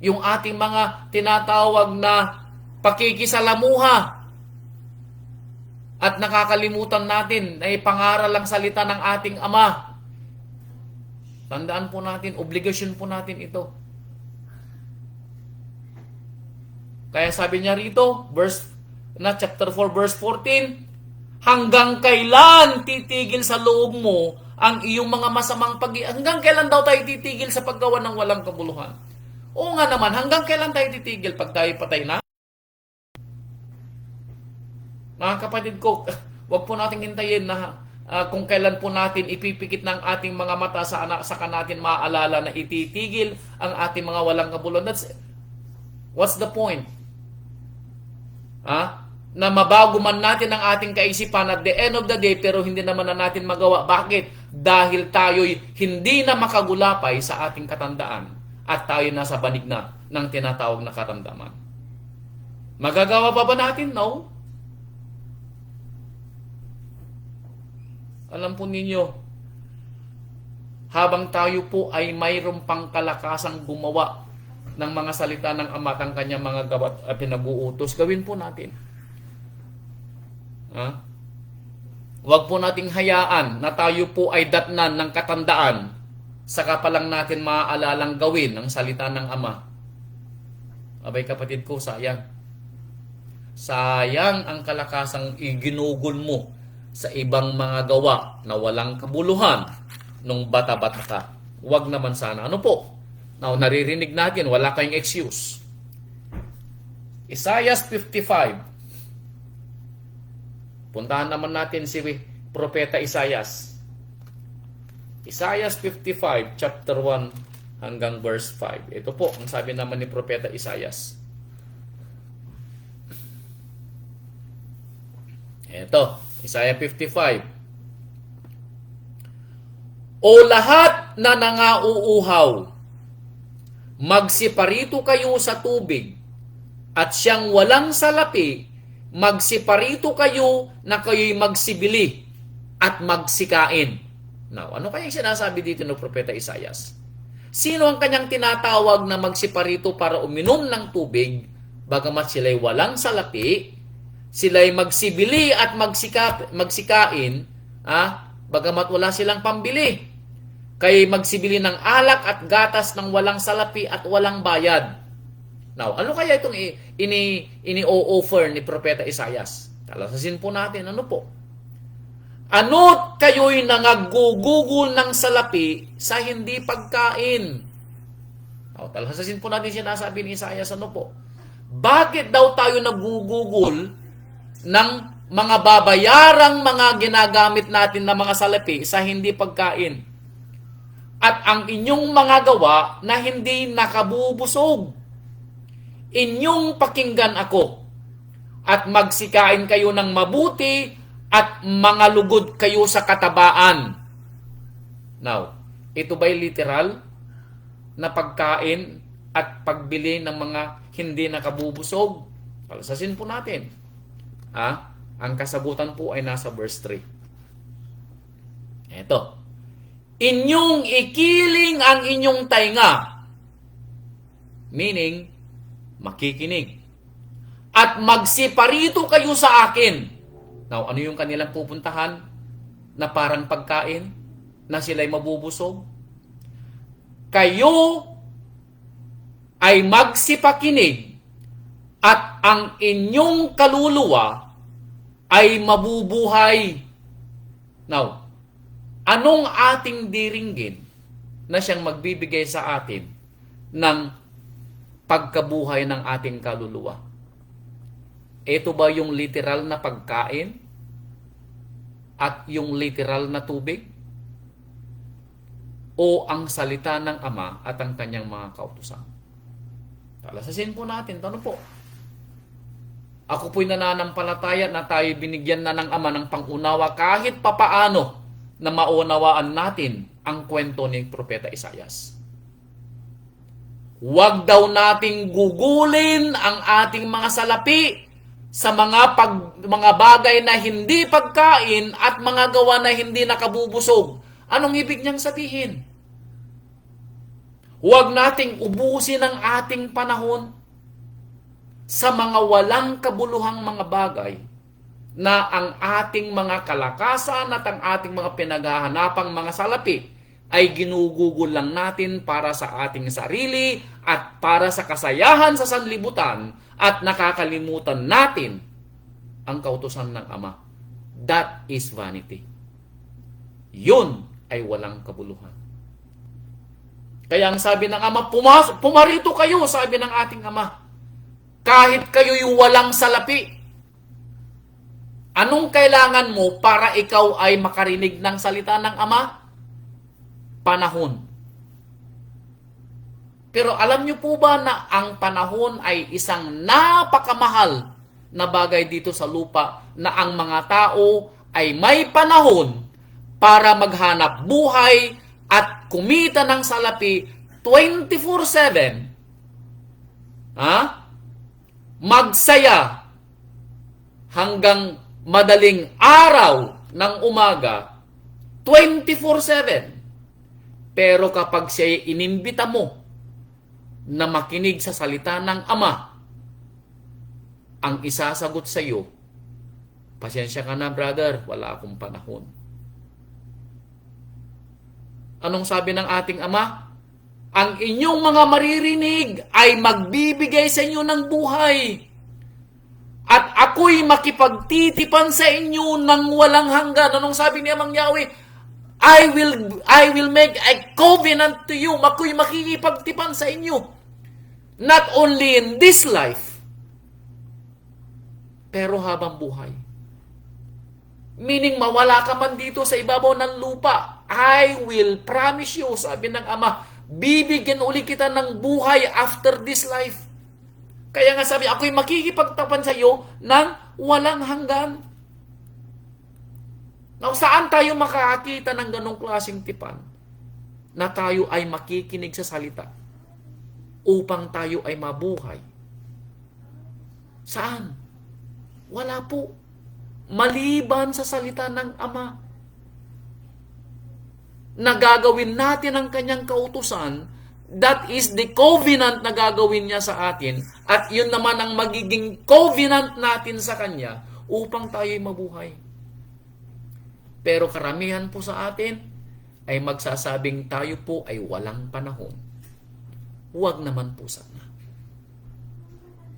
S2: Yung ating mga tinatawag na pakikisalamuha. At nakakalimutan natin na ipangaral ang salita ng ating Ama. Tandaan po natin, obligasyon po natin ito. Kaya sabi niya rito, chapter 4, verse 14, hanggang kailan titigil sa loob mo ang iyong mga masamang hanggang kailan daw tayo titigil sa paggawa ng walang kabuluhan? Oo nga naman, hanggang kailan tayo titigil pag tayo patay na? Mga kapatid ko, wag po nating hintayin na kung kailan po natin ipipikit ng ating mga mata saka natin maaalala na ititigil ang ating mga walang kabuluhan. What's the point? Na mabago man natin ang ating kaisipan at the end of the day pero hindi naman na natin magawa. Bakit? Dahil tayo'y hindi na makagulapay sa ating katandaan at tayo nasa banig na ng tinatawag na karamdaman. Magagawa pa ba natin? No. Alam po ninyo, habang tayo po ay mayroong pang kalakasang gumawa ng mga salita ng Ama at ang kanyang mga gawa at pinag-uutos, gawin po natin. Huwag po nating hayaan na tayo po ay datnan ng katandaan, saka pa lang natin maaalalang gawin ang salita ng Ama. Abay kapatid ko, sayang. Sayang ang kalakasang iginugol mo sa ibang mga gawa na walang kabuluhan nung bata-bata ka. Huwag naman sana. Ano po? Now, naririnig natin, wala kayong excuse. Isaiah 55. Puntahan naman natin si Propeta Isaiah. Isaiah 55, chapter 1 hanggang verse 5. Ito po, ang sabi naman ni Propeta Isaiah. Ito, Isaiah 55. O lahat na nangauuhaw, magsiparito kayo sa tubig, at siyang walang salapi, magsiparito kayo na kayo'y magsibili at magsikain. Now, ano kaya sinasabi dito ng Propeta Isaiah? Sino ang kanyang tinatawag na magsiparito para uminom ng tubig, bagamat sila'y walang salapi, sila'y magsibili at magsikain, bagamat wala silang pambili. Kay magsibili ng alak at gatas ng walang salapi at walang bayad. Now, ano kaya itong ini-offer ni Propeta Isaiah? Talasasin po natin, ano po? Ano kayo'y nangagugugol ng salapi sa hindi pagkain? Now, talasasin po natin sinasabi ni Isaiah, ano po? Bakit daw tayo nagugugol ng mga babayarang mga ginagamit natin na mga salapi sa hindi pagkain? At ang inyong mga gawa na hindi nakabubusog. Inyong pakinggan ako at magsikain kayo ng mabuti at mga lugod kayo sa katabaan. Now, ito ba'y literal na pagkain at pagbili ng mga hindi nakabubusog? Palasasin po natin. Ang kasagutan po ay nasa verse 3. Ito. Inyong ikiling ang inyong tainga. Meaning, makikinig. At magsiparito kayo sa akin. Now, ano yung kanilang pupuntahan na parang pagkain na sila'y mabubusog? Kayo ay magsipakinig at ang inyong kaluluwa ay mabubuhay. Now, anong ating diringgin na siyang magbibigay sa atin ng pagkabuhay ng ating kaluluwa? Ito ba yung literal na pagkain at yung literal na tubig? O ang salita ng Ama at ang kanyang mga kautusan? Talasasin po natin. Ano po? Ako po'y nananampalataya na tayo binigyan na ng Ama ng pangunawa kahit papaano na maunawaan natin ang kwento ni Propeta Isaiah. Huwag daw nating gugulin ang ating mga salapi sa mga bagay na hindi pagkain at mga gawa na hindi nakabubusog. Anong ibig niyang sabihin? Huwag nating ubusin ang ating panahon sa mga walang kabuluhang mga bagay na ang ating mga kalakasan at ang ating mga pinaghahanapang mga salapi ay ginugugol lang natin para sa ating sarili at para sa kasayahan sa sanlibutan at nakakalimutan natin ang kautusan ng Ama. That is vanity. Yun ay walang kabuluhan. Kaya ang sabi ng Ama, pumarito kayo, sabi ng ating Ama. Kahit kayo'y walang salapi. Anong kailangan mo para ikaw ay makarinig ng salita ng Ama? Panahon. Pero alam niyo po ba na ang panahon ay isang napakamahal na bagay dito sa lupa na ang mga tao ay may panahon para maghanap buhay at kumita ng salapi 24/7. Magsaya hanggang madaling araw ng umaga 24/7. Pero kapag siya inimbita mo na makinig sa salita ng Ama, ang isasagot sa iyo, pasensya ka na brother, wala akong panahon. Anong sabi ng ating Ama? Ang inyong mga maririnig ay magbibigay sa inyo ng buhay. At ako'y makipagtitipan sa inyo ng walang hanggan. Anong sabi ni Amang Yahweh? I will make a covenant to you. Ako'y makikipagtipan sa inyo. Not only in this life, pero habang buhay. Meaning, mawala ka man dito sa ibabaw ng lupa, I will promise you, sabi ng Ama, bibigyan uli kita ng buhay after this life. Kaya nga sabi, ako'y makikipagtapan sa iyo ng walang hanggan. Now, saan tayo makakakita ng ganong klaseng tipan na tayo ay makikinig sa salita upang tayo ay mabuhay? Saan? Wala po. Maliban sa salita ng Ama. Nagagawin natin ang kanyang kautusan, that is the covenant na gagawin niya sa atin, at yun naman ang magiging covenant natin sa kanya upang tayo ay mabuhay. Pero karamihan po sa atin ay magsasabing tayo po ay walang panahon. Huwag naman po sana.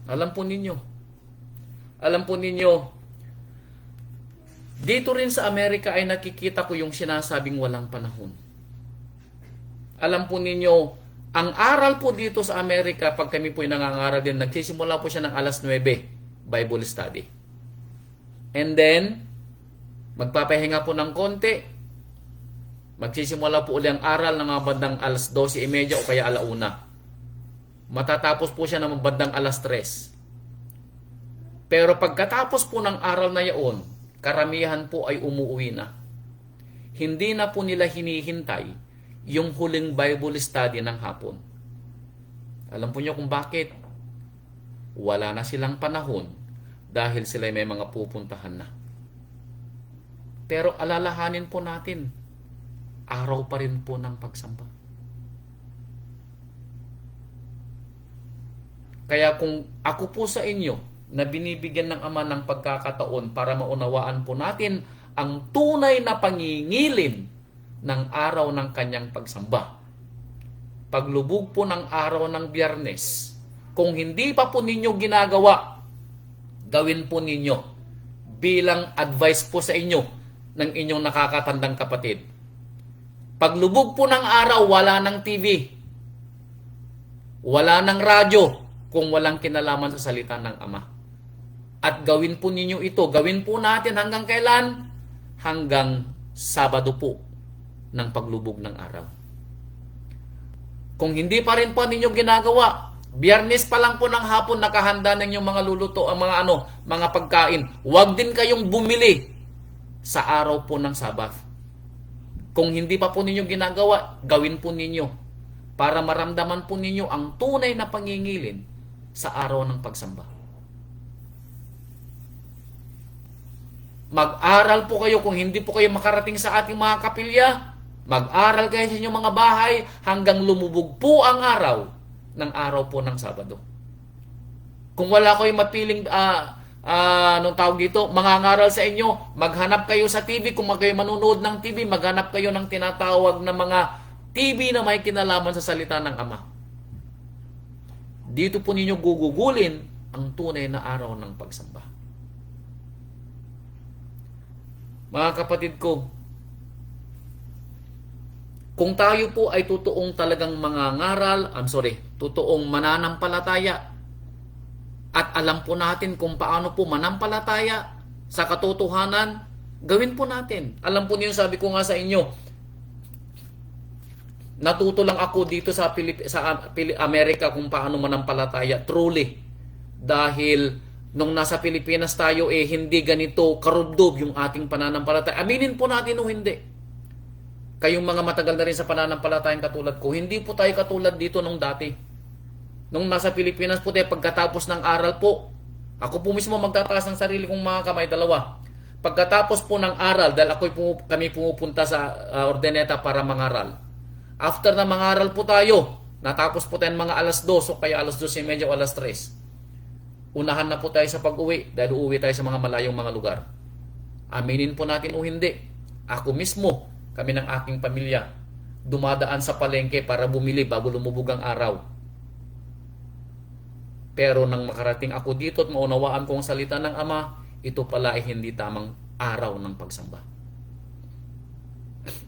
S2: Alam po ninyo, dito rin sa Amerika ay nakikita ko yung sinasabing walang panahon. Alam po ninyo, ang aral po dito sa Amerika, pag kami po ay nangangaral din, nagsisimula po siya ng 9:00, Bible study. And then, magpapahinga po ng konti. Magsisimula po uli ang aral ng mga bandang 12:30 o kaya 1:00. Matatapos po siya ng bandang 3:00. Pero pagkatapos po ng aral na yaon, karamihan po ay umuwi na. Hindi na po nila hinihintay yung huling Bible study ng hapon. Alam po niyo kung bakit? Wala na silang panahon dahil sila may mga pupuntahan na. Pero alalahanin po natin, araw pa rin po ng pagsamba. Kaya kung ako po sa inyo na binibigyan ng Ama ng pagkakataon para maunawaan po natin ang tunay na pangingilin ng araw ng kanyang pagsamba. Paglubog po ng araw ng Biyernes, kung hindi pa po ninyo ginagawa, gawin po ninyo bilang advice po sa inyo ng inyong nakakatandang kapatid. Paglubog po ng araw, wala ng TV. Wala ng radyo kung walang kinalaman sa salita ng Ama. At gawin po ninyo ito. Gawin po natin hanggang kailan? Hanggang Sabado po ng paglubog ng araw. Kung hindi pa rin po ninyo ginagawa, Biyernes pa lang po ng hapon nakahanda ng inyong mga luluto, ang mga pagkain. Huwag din kayong bumili sa araw po ng Sabat. Kung hindi pa po ninyo ginagawa, gawin po ninyo. para maramdaman po ninyo ang tunay na pangingilin sa araw ng pagsamba. Mag-aral po kayo kung hindi po kayo makarating sa ating mga kapilya. Mag-aral kayo sa inyong mga bahay hanggang lumubog po ang araw ng araw po ng Sabado. Kung wala kayo mapiling anong tawag dito, mangangaral sa inyo, maghanap kayo sa TV. Kung kayo manunood ng TV, maghanap kayo ng tinatawag na mga TV na may kinalaman sa salita ng Ama. Dito po ninyo gugugulin ang tunay na araw ng pagsamba. Mga kapatid ko, kung tayo po ay totoong talagang totoong mananampalataya, at alam po natin kung paano po manampalataya sa katotohanan, gawin po natin. Alam po niyo, sabi ko nga sa inyo, natuto lang ako dito sa Amerika kung paano manampalataya, truly. Dahil nung nasa Pilipinas tayo, hindi ganito karubdob yung ating pananampalataya. Aminin po natin o hindi. Kayong mga matagal na rin sa pananampalatayang katulad ko, hindi po tayo katulad dito nung dati. Nung nasa Pilipinas po tayo, pagkatapos ng aral po, ako po mismo magtataas ng sarili kong mga kamay, dalawa. Pagkatapos po ng aral, dahil kami pumupunta sa Ordeneta para mangaral. After na mangaral po tayo, natapos po tayo mga alas 2 o kaya alas 2:30 o alas 3. Unahan na po tayo sa pag-uwi dahil uuwi tayo sa mga malayong mga lugar. Aminin po natin o hindi, ako mismo, kami ng aking pamilya, dumadaan sa palengke para bumili bago lumubog ang araw. Pero nang makarating ako dito at maunawaan ko ang salita ng Ama, ito pala ay hindi tamang araw ng pagsamba.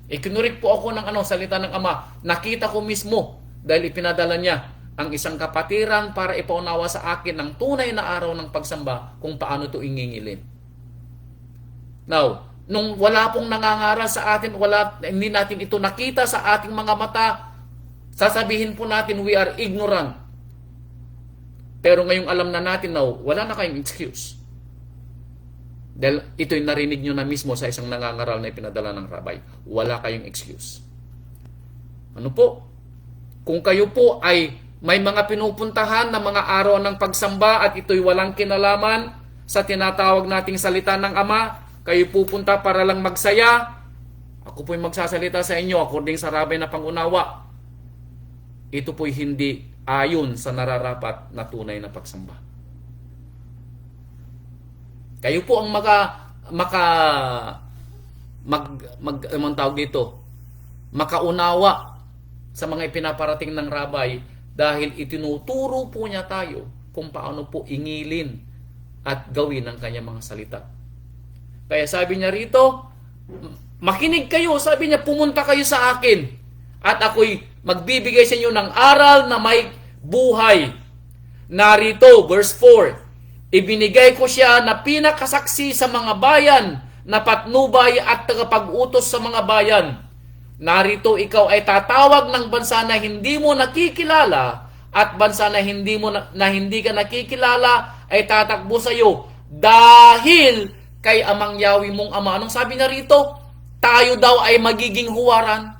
S2: Ikinurik po ako ng salita ng Ama. Nakita ko mismo dahil ipinadala niya ang isang kapatiran para ipaunawa sa akin ng tunay na araw ng pagsamba kung paano ito ingingilin. Now, nung wala pong nangangaral sa atin, hindi natin ito nakita sa ating mga mata, sasabihin po natin we are ignorant. Pero ngayong alam na natin now, wala na kayong excuse. Dahil ito'y narinig nyo na mismo sa isang nangangaral na ipinadala ng rabay. Wala kayong excuse. Ano po? Kung kayo po ay may mga pinupuntahan na mga araw ng pagsamba at ito'y walang kinalaman sa tinatawag nating salita ng Ama, kayo pupunta para lang magsaya, ako po'y magsasalita sa inyo according sa rabay na pangunawa. Ito po'y hindi ayon sa nararapat na tunay na pagsamba. Kayo po ang makaunawa sa mga ipinaparating ng rabay dahil itinuturo po niya tayo kung paano po ingilin at gawin ang kanyang mga salita. Kaya sabi niya rito, makinig kayo, sabi niya, pumunta kayo sa akin at ako'y magbibigay sa inyo ng aral na may buhay. Narito, verse 4, ibinigay ko siya na pinakasaksi sa mga bayan, na patnubay at tagapag-utos sa mga bayan. Narito, ikaw ay tatawag ng bansa na hindi mo nakikilala at bansa na hindi ka nakikilala ay tatakbo sa iyo dahil kay Amang Yahweh mong Ama. Anong sabi na rito? Tayo daw ay magiging huwaran.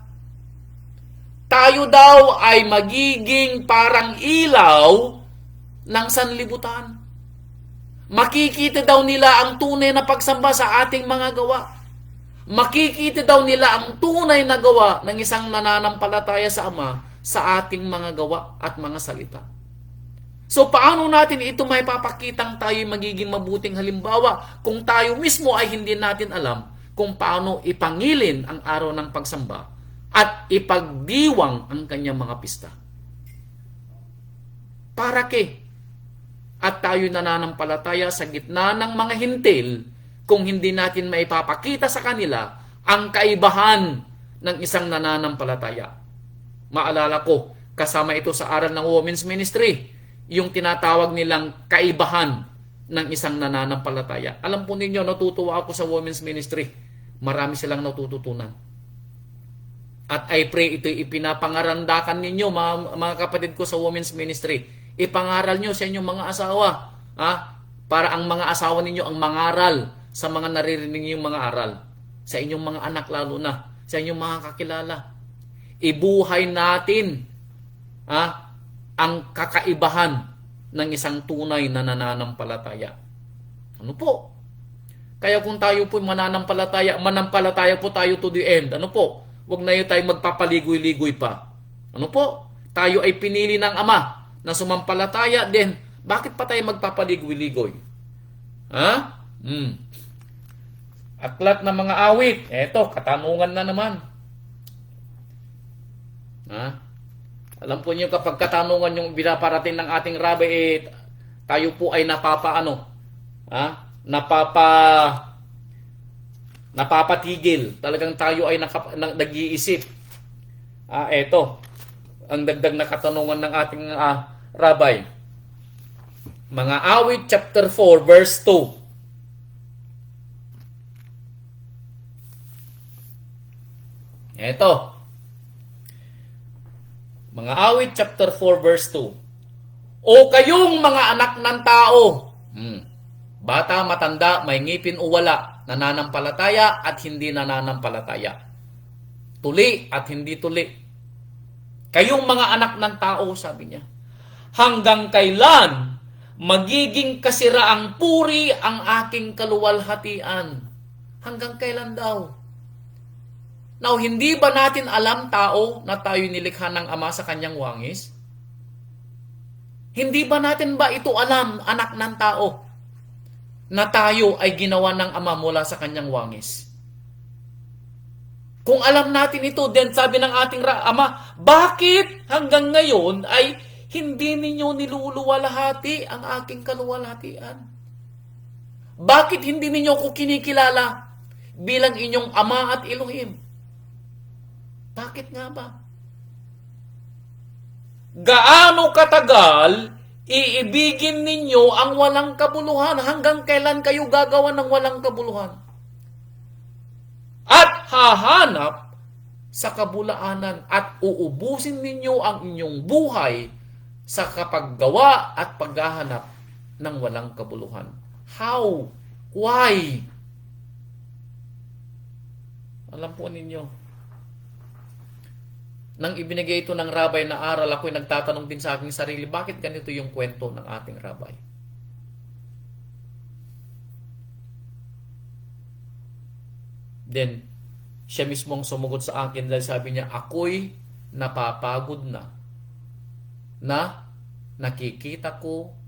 S2: Tayo daw ay magiging parang ilaw ng sanlibutan. Makikita daw nila ang tunay na pagsamba sa ating mga gawa. Makikita daw nila ang tunay na gawa ng isang nananampalataya sa Ama sa ating mga gawa at mga salita. So paano natin ito may papakitang tayo magiging mabuting halimbawa kung tayo mismo ay hindi natin alam kung paano ipangilin ang araw ng pagsamba at ipagdiwang ang kanyang mga pista. Para at tayo nananampalataya sa gitna ng mga hintil kung hindi natin maipapakita sa kanila ang kaibahan ng isang nananampalataya. Maalala ko, kasama ito sa aral ng Women's Ministry, yung tinatawag nilang kaibahan ng isang nananampalataya. Alam po ninyo, natutuwa ako sa Women's Ministry. Marami silang natututunan. At I pray ito'y ipinapangarandakan ninyo, mga kapatid ko sa Women's Ministry. Ipangaral nyo sa inyong mga asawa. Para ang mga asawa ninyo ang mangaral sa mga naririnig ninyong mga aral. Sa inyong mga anak lalo na. Sa inyong mga kakilala. Ibuhay natin ang kakaibahan ng isang tunay na nananampalataya. Ano po? Kaya kung tayo po manampalataya po tayo to the end. Ano po? Huwag na tayo magpapaligoy-ligoy pa. Ano po? Tayo ay pinili ng Ama na sumampalataya din. Bakit pa tayo magpapaligoy-ligoy? Aklat ng mga awit. Eto, katanungan na naman. Alam po niyo kapag katanungan yung binaparating ng ating rabbi, tayo po ay napapatigil. Talagang tayo ay nag-iisip. Eto, ang dagdag na katanungan ng ating rabbi. Mga awit chapter 4 verse 2. Eto. Mga awit chapter 4 verse 2. O kayong mga anak ng tao, bata, matanda, may ngipin o wala, nananampalataya at hindi nananampalataya, tuli at hindi tuli. Kayong mga anak ng tao, sabi niya, hanggang kailan magiging kasiraang puri ang aking kaluwalhatian? Hanggang kailan daw? Now, hindi ba natin alam tao na tayo nilikha ng Ama sa kanyang wangis? Hindi ba natin ito alam, anak ng tao, na tayo ay ginawa ng Ama mula sa kanyang wangis? Kung alam natin ito, then sabi ng ating Ama, bakit hanggang ngayon ay hindi ninyo niluluwalhati ang aking kaluwalhatian? Bakit hindi ninyo ko kinikilala bilang inyong Ama at Elohim? Bakit nga ba? Gaano katagal iibigin ninyo ang walang kabuluhan? Hanggang kailan kayo gagawa ng walang kabuluhan? At hahanap sa kabulaanan at uubusin ninyo ang inyong buhay sa kapaggawa at paghahanap ng walang kabuluhan. How? Why? Alam po ninyo, nang ibinigay ito ng rabbi na aral, ako'y nagtatanong din sa aking sarili, bakit ganito yung kwento ng ating rabbi? Then, siya mismong sumugot sa akin dahil sabi niya, ako'y napapagod na nakikita ko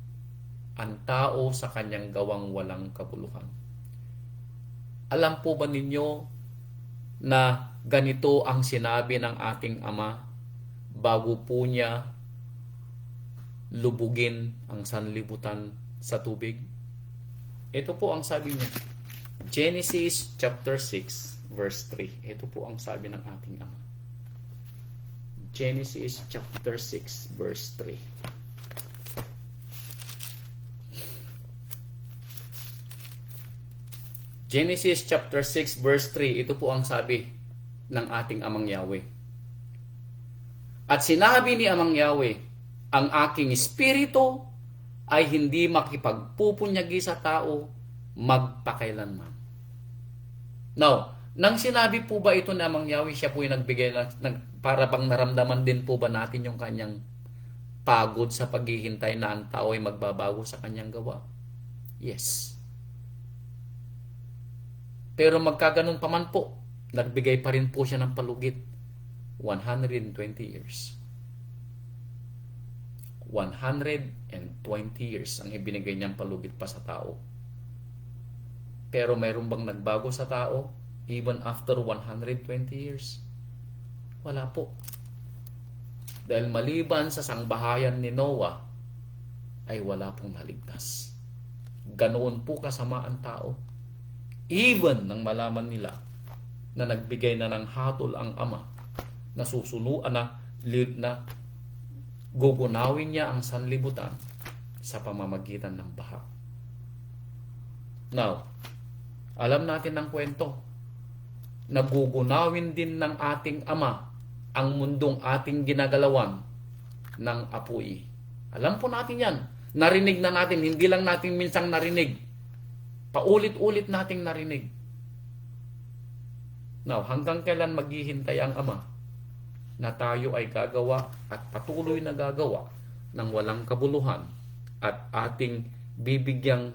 S2: ang tao sa kanyang gawang walang kabuluhan. Alam po ba ninyo na ganito ang sinabi ng ating Ama bago po niya lubugin ang sanlibutan sa tubig? Ito po ang sabi niya. Genesis chapter 6 verse 3. Ito po ang sabi ng ating Ama. Genesis chapter 6 verse 3. Genesis chapter 6 verse 3, ito po ang sabi ng ating Amang Yahweh. At sinabi ni Amang Yahweh, ang aking espiritu ay hindi makipagpupunyagi sa tao magpakailanman. Now, nang sinabi po ba ito ni Amang Yahweh, siya po yung nagbigay para bang naramdaman din po ba natin yung kanyang pagod sa paghihintay na ang tao ay magbabago sa kanyang gawa? Yes. Pero magkaganon pa man po, nagbigay pa rin po siya ng palugit. 120 years. 120 years ang ibinigay niyang palugit pa sa tao. Pero mayroon bang nagbago sa tao even after 120 years? Wala po. Dahil maliban sa sangbahayan ni Noah, ay wala pong naligtas. Ganoon po kasama ang tao. Even nang malaman nila na nagbigay na ng hatol ang Ama, na susunuan na gugunawin niya ang sanlibutan sa pamamagitan ng baha. Now, alam natin ng kwento, nagugunawin din ng ating Ama ang mundong ating ginagalawan ng apoy. Alam po natin yan. Narinig na natin, hindi lang natin minsang narinig. Paulit-ulit nating narinig. Now, hanggang kailan maghihintay ang Ama na tayo ay gagawa at patuloy na gagawa ng walang kabuluhan at ating bibigyang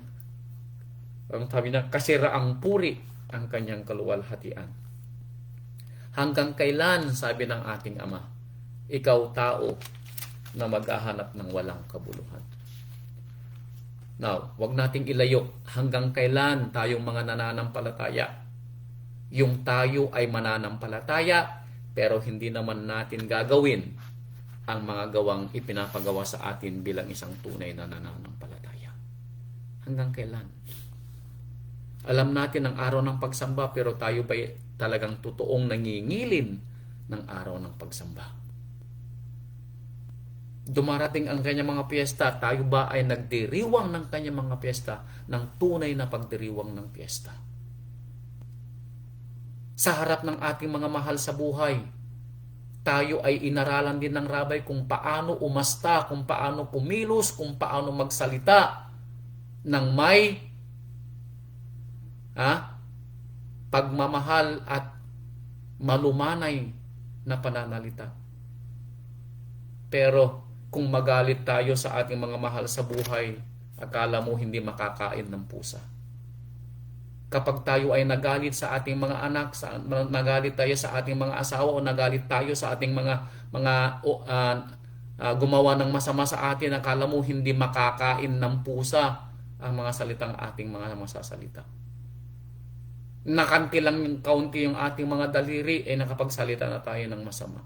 S2: ang sabi na kasiraang puri ang kanyang kaluwalhatian. Hanggang kailan, sabi ng ating Ama, ikaw tao na maghahanap ng walang kabuluhan? Now, wag nating ilayo. Hanggang kailan tayong mga nananampalataya? Yung tayo ay mananampalataya, pero hindi naman natin gagawin ang mga gawang ipinapagawa sa atin bilang isang tunay na nananampalataya. Hanggang kailan? Alam natin ang araw ng pagsamba, pero tayo ba talagang totoong nangingilin ng araw ng pagsamba? Dumarating ang kanyang mga piyesta, tayo ba ay nagdiriwang ng kanyang mga piyesta ng tunay na pagdiriwang ng piyesta? Sa harap ng ating mga mahal sa buhay, tayo ay inaralan din ng Rabay kung paano umasta, kung paano kumilos, kung paano magsalita ng may pagmamahal at malumanay na pananalita. Pero kung magalit tayo sa ating mga mahal sa buhay, akala mo hindi makakain ng pusa. Kapag tayo ay nagalit sa ating mga anak, nagalit tayo sa ating mga asawa, o nagalit tayo sa ating mga gumawa ng masama sa atin, akala mo hindi makakain ng pusa ang mga salitang ating mga masasalita. Nakanti lang yung kaunti yung ating mga daliri, nakapagsalita na tayo ng masama.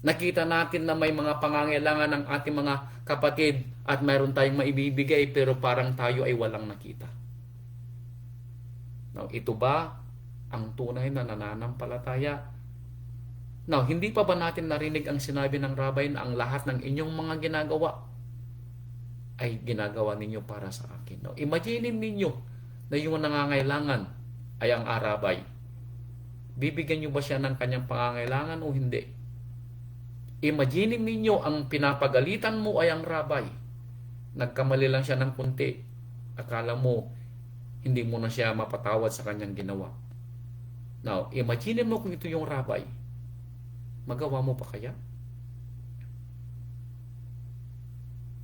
S2: Nakita natin na may mga pangangailangan ng ating mga kapatid at mayroon tayong maibibigay, pero parang tayo ay walang nakita. Now, ito ba ang tunay na nananampalataya? Now, hindi pa ba natin narinig ang sinabi ng Rabay na ang lahat ng inyong mga ginagawa ay ginagawa ninyo para sa akin? Now, imagine ninyo na yung nangangailangan ay ang Rabay. Bibigyan nyo ba siya ng kanyang pangangailangan o hindi? Imagine ninyo ang pinapagalitan mo ay ang Rabay. Nagkamali lang siya ng kunti. Akala mo, hindi mo na siya mapatawad sa kanyang ginawa. Now, imagine mo kung ito yung Rabay. Magawa mo pa kaya?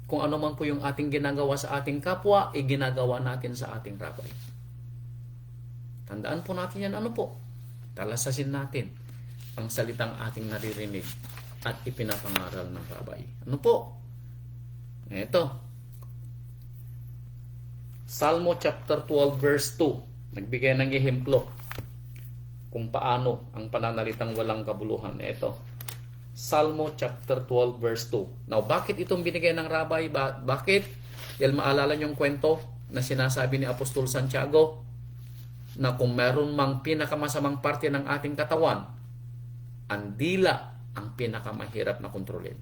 S2: Kung ano man po yung ating ginagawa sa ating kapwa, ginagawa natin sa ating Rabay. Tandaan po natin yan, ano po? Talasasin natin ang salitang ating naririnig at ipinapangaral ng Rabay. Ano po? Ito. Salmo chapter 12 verse 2. Nagbigay ng ehemplo kung paano ang pananalitang walang kabuluhan. Ito. Salmo chapter 12 verse 2. Now, bakit itong binigay ng Rabay? Bakit? Dahil maalala niyong kwento na sinasabi ni Apostol Santiago na kung meron mang pinakamasamang parte ng ating katawan, ang dila ang pinakamahirap na kontrolin.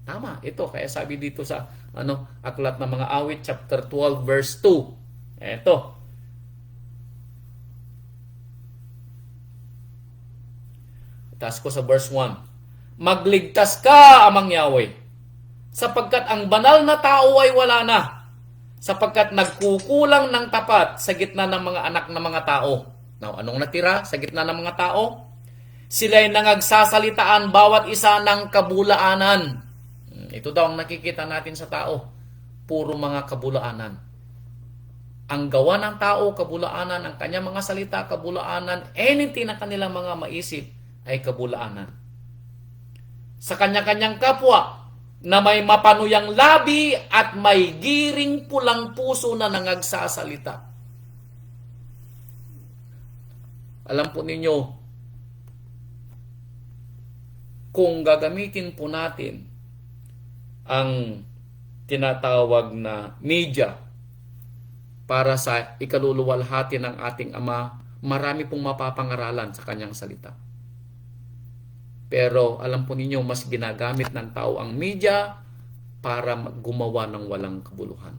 S2: Tama, ito. Kaya sabi dito sa Aklat ng Mga Awit, chapter 12, verse 2. Ito. Taas ko sa verse 1. Magligtas ka, Amang Yahweh, sapagkat ang banal na tao ay wala na, sapagkat nagkukulang ng tapat sa gitna ng mga anak ng mga tao. Now, anong natira sa gitna ng mga tao? Sila'y nangagsasalitaan bawat isa ng kabulaanan. Ito daw ang nakikita natin sa tao. Puro mga kabulaanan. Ang gawa ng tao, kabulaanan. Ang kanyang mga salita, kabulaanan. Anything na kanilang mga maisip ay kabulaanan. Sa kanya-kanyang kapwa na may mapanuyang labi at may giring pulang puso na nangagsasalita. Alam po ninyo, kung gagamitin po natin ang tinatawag na media para sa ikaluluwalhati ng ating Ama, marami pong mapapangaralan sa kanyang salita. Pero alam po ninyo, mas ginagamit ng tao ang media para gumawa ng walang kabuluhan.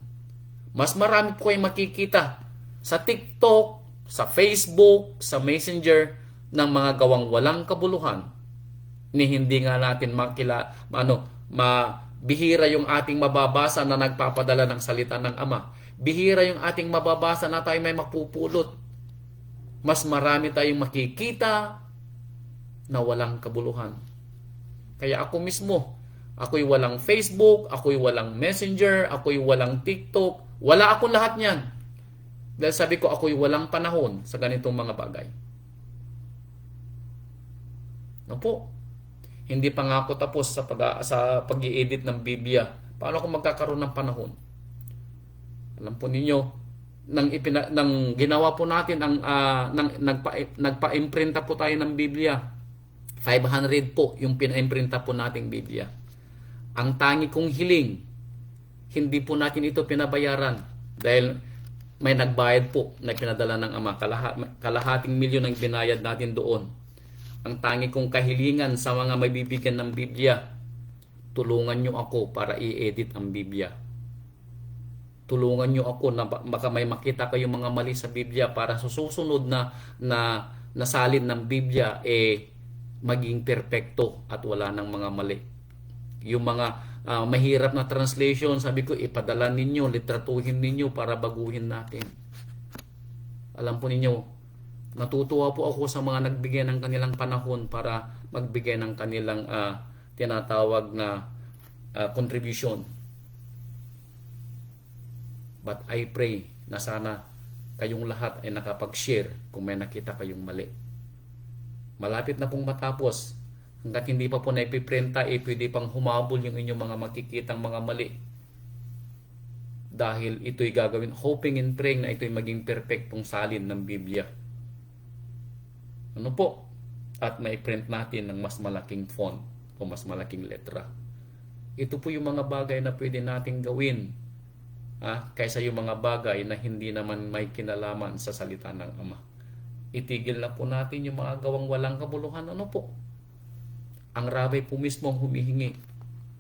S2: Mas marami po kayong makikita sa TikTok, sa Facebook, sa Messenger ng mga gawang walang kabuluhan ni hindi nga natin bihira yung ating mababasa na nagpapadala ng salita ng Ama. Bihira yung ating mababasa na tayo may mapupulot. Mas marami tayong makikita na walang kabuluhan. Kaya ako mismo, ako'y walang Facebook, ako'y walang Messenger, ako'y walang TikTok, wala akong lahat niyan. Dahil sabi ko, ako'y walang panahon sa ganitong mga bagay. No po. Hindi pa nga ako tapos sa pag-i-edit ng Biblia. Paano ako magkakaroon ng panahon? Alam po ninyo, nang ginawa po natin nagpa-imprinta po tayo ng Biblia. 500 po yung pina-imprinta po nating Biblia. Ang tangi kong hiling, hindi po natin ito pinabayaran dahil may nagbayad po na pinadala ng Ama. Kalahating milyon ang binayad natin doon. Ang tangi kong kahilingan sa mga may bibigyan ng Biblia, tulungan nyo ako para i-edit ang Biblia. Tulungan nyo ako na baka may makita kayong mga mali sa Biblia para sa susunod na salin ng Biblia maging perpekto at wala ng mga mali. Yung mga mahirap na translation, sabi ko, ipadala ninyo, litratuhin ninyo para baguhin natin. Alam po ninyo, natutuwa po ako sa mga nagbigay ng kanilang panahon para magbigay ng kanilang tinatawag na contribution. But I pray na sana kayong lahat ay nakapag-share kung may nakita kayong mali. Malapit na pong matapos. Hanggat hindi pa po naipiprinta, pwede pang humabol yung inyong mga makikitang mga mali. Dahil ito'y gagawin, hoping and praying na ito'y maging perfectong salin ng Biblia. Ano po? At maiprint natin ng mas malaking font o mas malaking letra. Ito po yung mga bagay na pwede nating gawin kaysa yung mga bagay na hindi naman may kinalaman sa salita ng Ama. Itigil na po natin yung mga gawang walang kabuluhan. Ano po? Ang rabay po mismo ang humihingi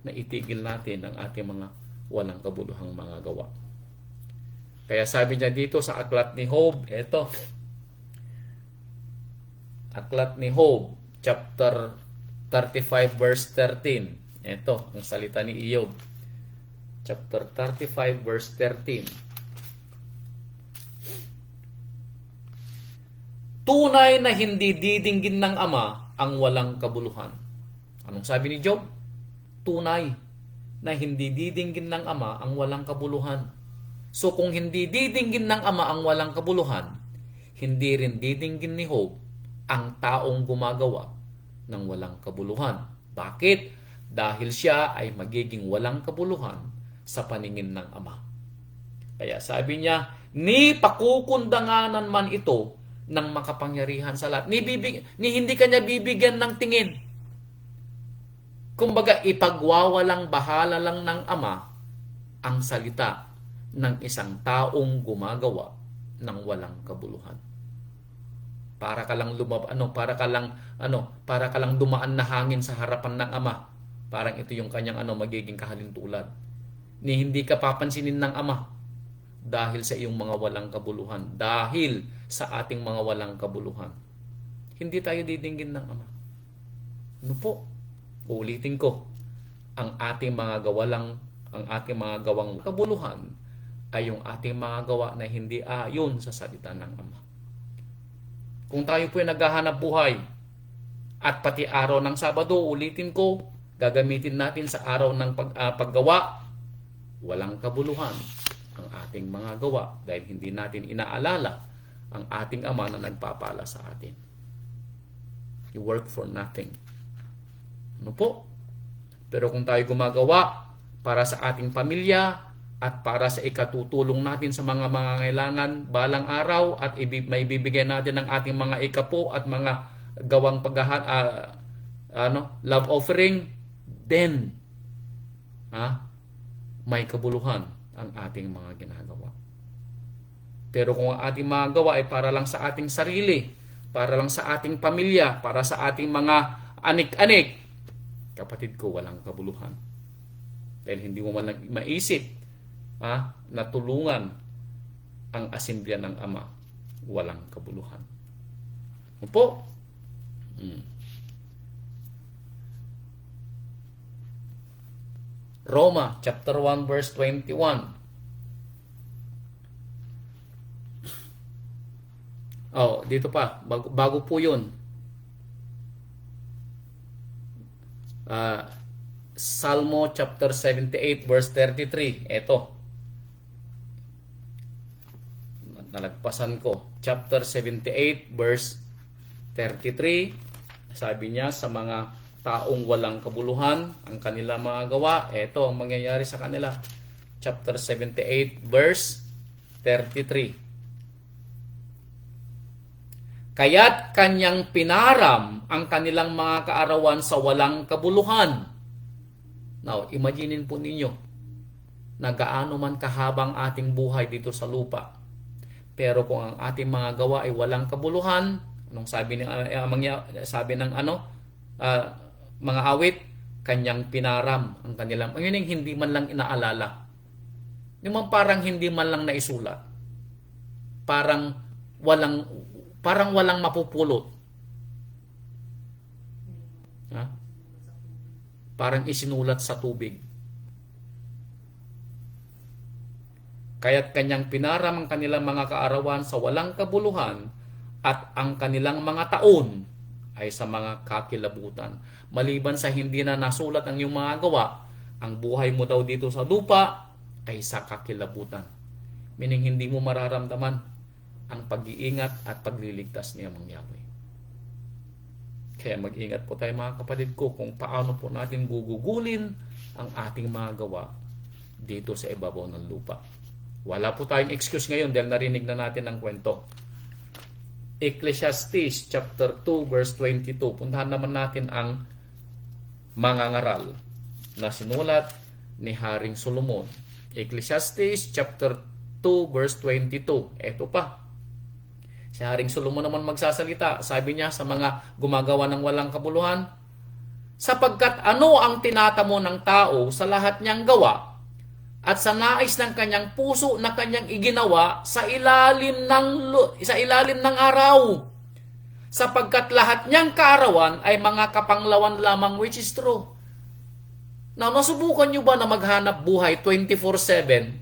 S2: na itigil natin ang ating mga walang kabuluhang mga gawa. Kaya sabi niya dito sa Aklat ni Job, eto, Aklat ni Job, chapter 35 verse 13. Ito, ang salita ni Job. Chapter 35 verse 13. Tunay na hindi didinggin ng Ama ang walang kabuluhan. Anong sabi ni Job? Tunay na hindi didinggin ng Ama ang walang kabuluhan. So kung hindi didinggin ng Ama ang walang kabuluhan, hindi rin didinggin ni Job ang taong gumagawa ng walang kabuluhan. Bakit? Dahil siya ay magiging walang kabuluhan sa paningin ng Ama. Kaya sabi niya, ni pakukundanganan man ito ng makapangyarihan sa lahat. Ni hindi kanya bibigyan ng tingin. Kumbaga, ipagwawalang bahala lang ng Ama ang salita ng isang taong gumagawa ng walang kabuluhan. Para ka lang para ka lang dumaan na hangin sa harapan ng Ama. Parang ito yung kanyang magiging kahalintulad. Ni hindi ka papansinin ng Ama dahil sa iyong mga walang kabuluhan, dahil sa ating mga walang kabuluhan. Hindi tayo didinggin ng Ama. Ano po? Uulitin ko, ang ating mga gawang kabuluhan ay yung ating mga gawa na hindi ayon sa salita ng Ama. Kung tayo po ay naghahanap buhay at pati araw ng Sabado, ulitin ko, gagamitin natin sa araw ng paggawa, walang kabuluhan ang ating mga gawa dahil hindi natin inaalala ang ating Ama na nagpapala sa atin. You work for nothing. Ano po? Pero kung tayo gumagawa para sa ating pamilya at para sa ikatutulong natin sa mga mangangailangan balang araw at may bibigyan natin ng ating mga ikapo at mga gawang love offering, then may kabuluhan ang ating mga ginagawa. Pero kung ang ating mga gawa ay para lang sa ating sarili, para lang sa ating pamilya, para sa ating mga anik-anik, kapatid ko, walang kabuluhan. Dahil hindi mo man maisip na tulungan ang asimblya ng Ama, walang kabuluhan. Opo? Roma chapter 1 verse 21. Dito pa, bago po 'yun. Ah, Salmo chapter 78 verse 33. Ito, nalagpasan ko. Chapter 78 verse 33. Sabi niya, sa mga taong walang kabuluhan ang kanilang mga gawa, ito ang mangyayari sa kanila. Chapter 78 verse 33. Kaya't kanyang pinaram ang kanilang mga kaarawan sa walang kabuluhan. Now, imaginin po ninyo na gaano man kahabang ating buhay dito sa lupa. Pero kung ang ating mga gawa ay walang kabuluhan, anong sabi ng mga awit, kanyang pinaram ang kanilang. Yun yung hindi man lang inaalala. Yung parang hindi man lang naisulat. Parang walang mapupulot. Ha? Parang isinulat sa tubig. Kaya't kanyang pinaram ang kanilang mga kaarawan sa walang kabuluhan at ang kanilang mga taon ay sa mga kakilabutan. Maliban sa hindi na nasulat ang iyong mga gawa, ang buhay mo daw dito sa lupa ay sa kakilabutan. Meaning hindi mo mararamdaman ang pag-iingat at pagliligtas niya ng Yahweh. Kaya mag-ingat po tayo mga kapatid ko kung paano po natin gugugulin ang ating mga gawa dito sa ibabaw ng lupa. Wala po tayong excuse ngayon dahil narinig na natin ang kwento. Ecclesiastes chapter 2 verse 22. Puntahan naman natin ang mga ngaral na sinulat ni Haring Solomon. Ecclesiastes chapter 2 verse 22. Ito pa. Si Haring Solomon naman magsasalita. Sabi niya sa mga gumagawa ng walang kabuluhan, sapagkat ano ang tinatamo ng tao sa lahat niyang gawa at sa nais ng kanyang puso na kanyang iginawa sa ilalim ng araw, sapagkat lahat niyang kaarawan ay mga kapanglawan lamang, which is true. Now, nasubukan niyo ba na maghanap buhay 24/7?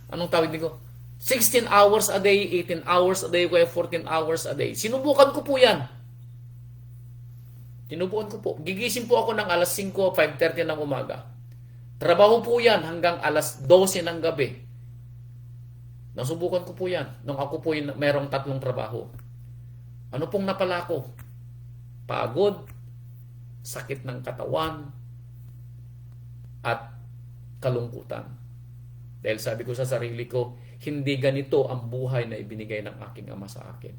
S2: Anong tawag nito? 16 hours a day, 18 hours a day, 14 hours a day. Sinubukan ko po yan. Sinubukan ko po. Gigising po ako ng alas 5 o 5:30 ng umaga. Trabaho po yan hanggang alas 12 ng gabi. Nasubukan ko po yan. Nung ako po merong 3 trabaho. Ano pong napala ko? Pagod, sakit ng katawan, at kalungkutan. Dahil sabi ko sa sarili ko, hindi ganito ang buhay na ibinigay ng aking Ama sa akin.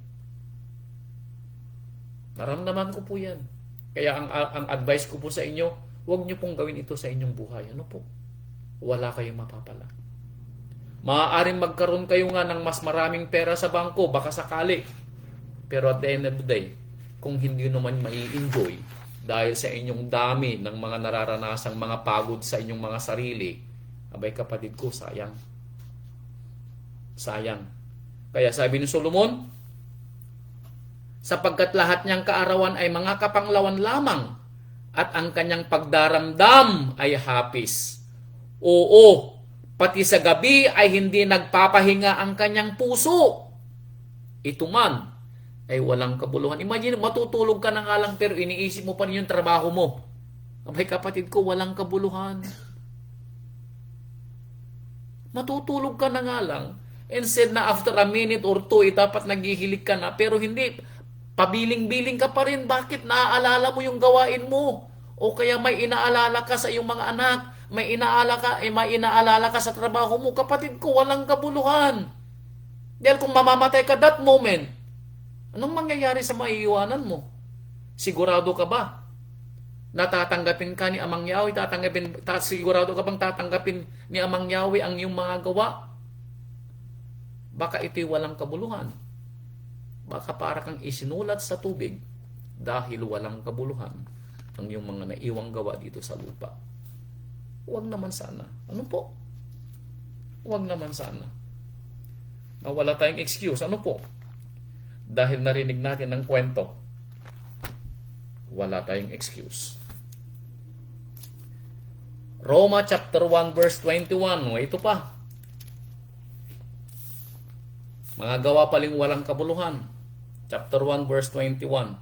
S2: Naramdaman ko po yan. Kaya ang advice ko po sa inyo, huwag nyo pong gawin ito sa inyong buhay. Ano po? Wala kayong mapapala. Maaaring magkaroon kayo nga ng mas maraming pera sa bangko, baka sakali. Pero at the end of the day, kung hindi naman mai-enjoy dahil sa inyong dami ng mga nararanasang mga pagod sa inyong mga sarili, abay kapatid ko, sayang. Sayang. Kaya sabi ni Solomon, sapagkat lahat niyang kaarawan ay mga kapanglawan lamang, at ang kanyang pagdaramdam ay hapis. Oo, pati sa gabi ay hindi nagpapahinga ang kanyang puso. Ito man ay walang kabuluhan. Imagine, matutulog ka na nga lang pero iniisip mo pa rin yung trabaho mo. Abay kapatid ko, walang kabuluhan. Matutulog ka na nga lang. Instead na after a minute or two, dapat naghihilig ka na. Pero hindi, pabiling-biling ka pa rin. Bakit? Naaalala mo yung gawain mo. O kaya may inaalala ka sa iyong mga anak. May inaalala ka sa trabaho mo. Kapatid ko, walang kabuluhan. Dahil kung mamamatay ka that moment, anong mangyayari sa maiiwanan mo? Sigurado ka ba? Natatanggapin ka ni Amang Yahweh? Sigurado ka bang tatanggapin ni Amang Yahweh ang iyong mga gawa? Baka ito'y walang kabuluhan. Baka para kang isinulat sa tubig dahil walang kabuluhan ang iyong mga naiwang gawa dito sa lupa. Huwag naman sana. Ano po? Huwag naman sana. Na wala tayong excuse. Ano po? Dahil narinig natin ng kwento, wala tayong excuse. Roma chapter 1 verse 21. Ito pa. Mga gawa paling walang kabuluhan. Chapter 1 verse 21.